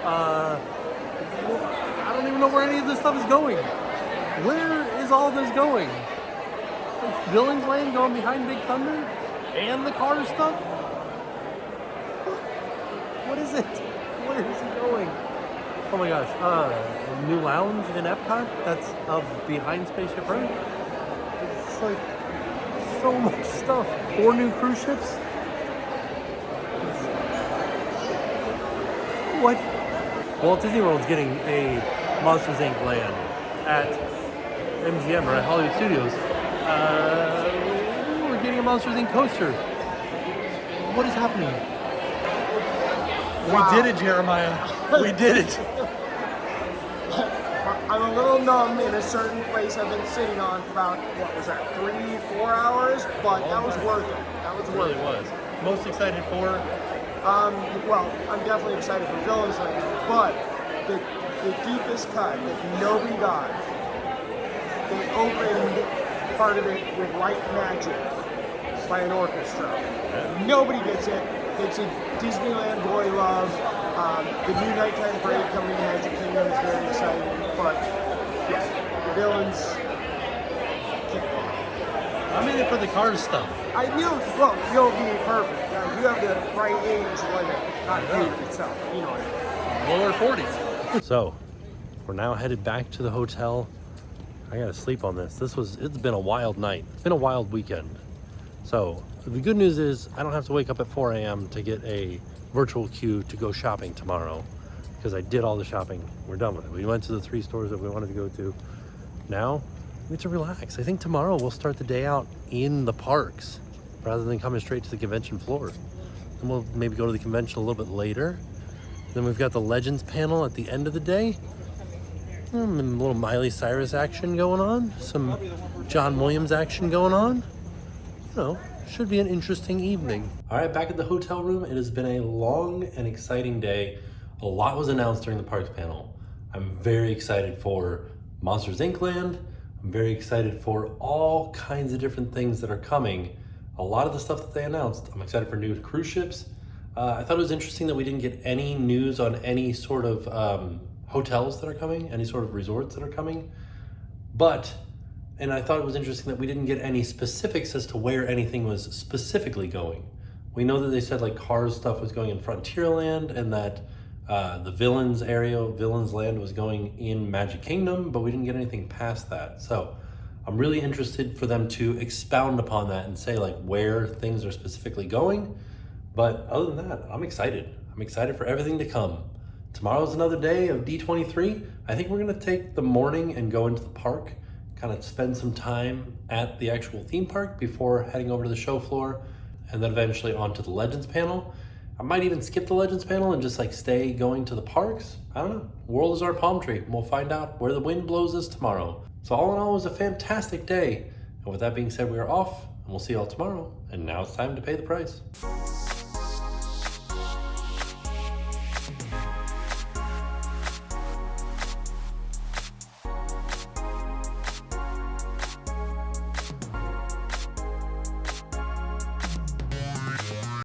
A: I don't even know where any of this stuff is going. Where is all this going? Is Villains Land going behind Big Thunder? And the Cars stuff? What is it? Where is it going? Oh my gosh, new lounge in Epcot that's behind Spaceship Earth. It's like so much stuff. 4 new cruise ships. What? Walt Disney World's getting a Monsters Inc. land at MGM or at Hollywood Studios. We're getting a Monsters Inc. coaster. What is happening?
I: Wow.
A: We did it, Jeremiah. We did it.
I: I'm a little numb in a certain place I've been sitting on for about, what was that, 3-4 hours? But that was worth it. That was worth it.
A: It was. Most excited for?
I: Well, I'm definitely excited for Villains Land, but the deepest cut that nobody got, they opened part of it with Light Magic by an orchestra. Yeah. Nobody gets it. It's a Disneyland boy love. The new nighttime parade coming to Magic Kingdom is very exciting, but yeah, the Villains can't go.
A: I'm in it for the Cars stuff.
I: I knew, well, you'll be perfect. You have the right age limit, not age itself, you know what I mean.
A: Lower 40s. So, we're now headed back to the hotel. I gotta sleep on this. It's been a wild night. It's been a wild weekend. So, the good news is I don't have to wake up at 4 a.m. to get a virtual queue to go shopping tomorrow because I did all the shopping. We're done with it. We went to the 3 stores that we wanted to go to. Now, we need to relax. I think tomorrow we'll start the day out in the parks rather than coming straight to the convention floor. Then we'll maybe go to the convention a little bit later. Then we've got the Legends panel at the end of the day. A little Miley Cyrus action going on. Some John Williams action going on. You know, should be an interesting evening. All right, back at the hotel room. It has been a long and exciting day. A lot was announced during the parks panel. I'm very excited for Monsters Inc. Land. I'm very excited for all kinds of different things that are coming. A lot of the stuff that they announced. I'm excited for new cruise ships. I thought it was interesting that we didn't get any news on any sort of hotels that are coming, any sort of resorts that are coming. And I thought it was interesting that we didn't get any specifics as to where anything was specifically going. We know that they said like Cars stuff was going in Frontierland and that the Villains area, Villains Land was going in Magic Kingdom, but we didn't get anything past that. So I'm really interested for them to expound upon that and say like where things are specifically going. But other than that, I'm excited. I'm excited for everything to come. Tomorrow's another day of D23. I think we're gonna take the morning and go into the park, kind of spend some time at the actual theme park before heading over to the show floor and then eventually onto the Legends panel. I might even skip the Legends panel and just like stay going to the parks. I don't know. World is our palm tree. And we'll find out where the wind blows us tomorrow. So all in all, it was a fantastic day. And with that being said, we are off and we'll see y'all tomorrow. And now it's time to pay the price.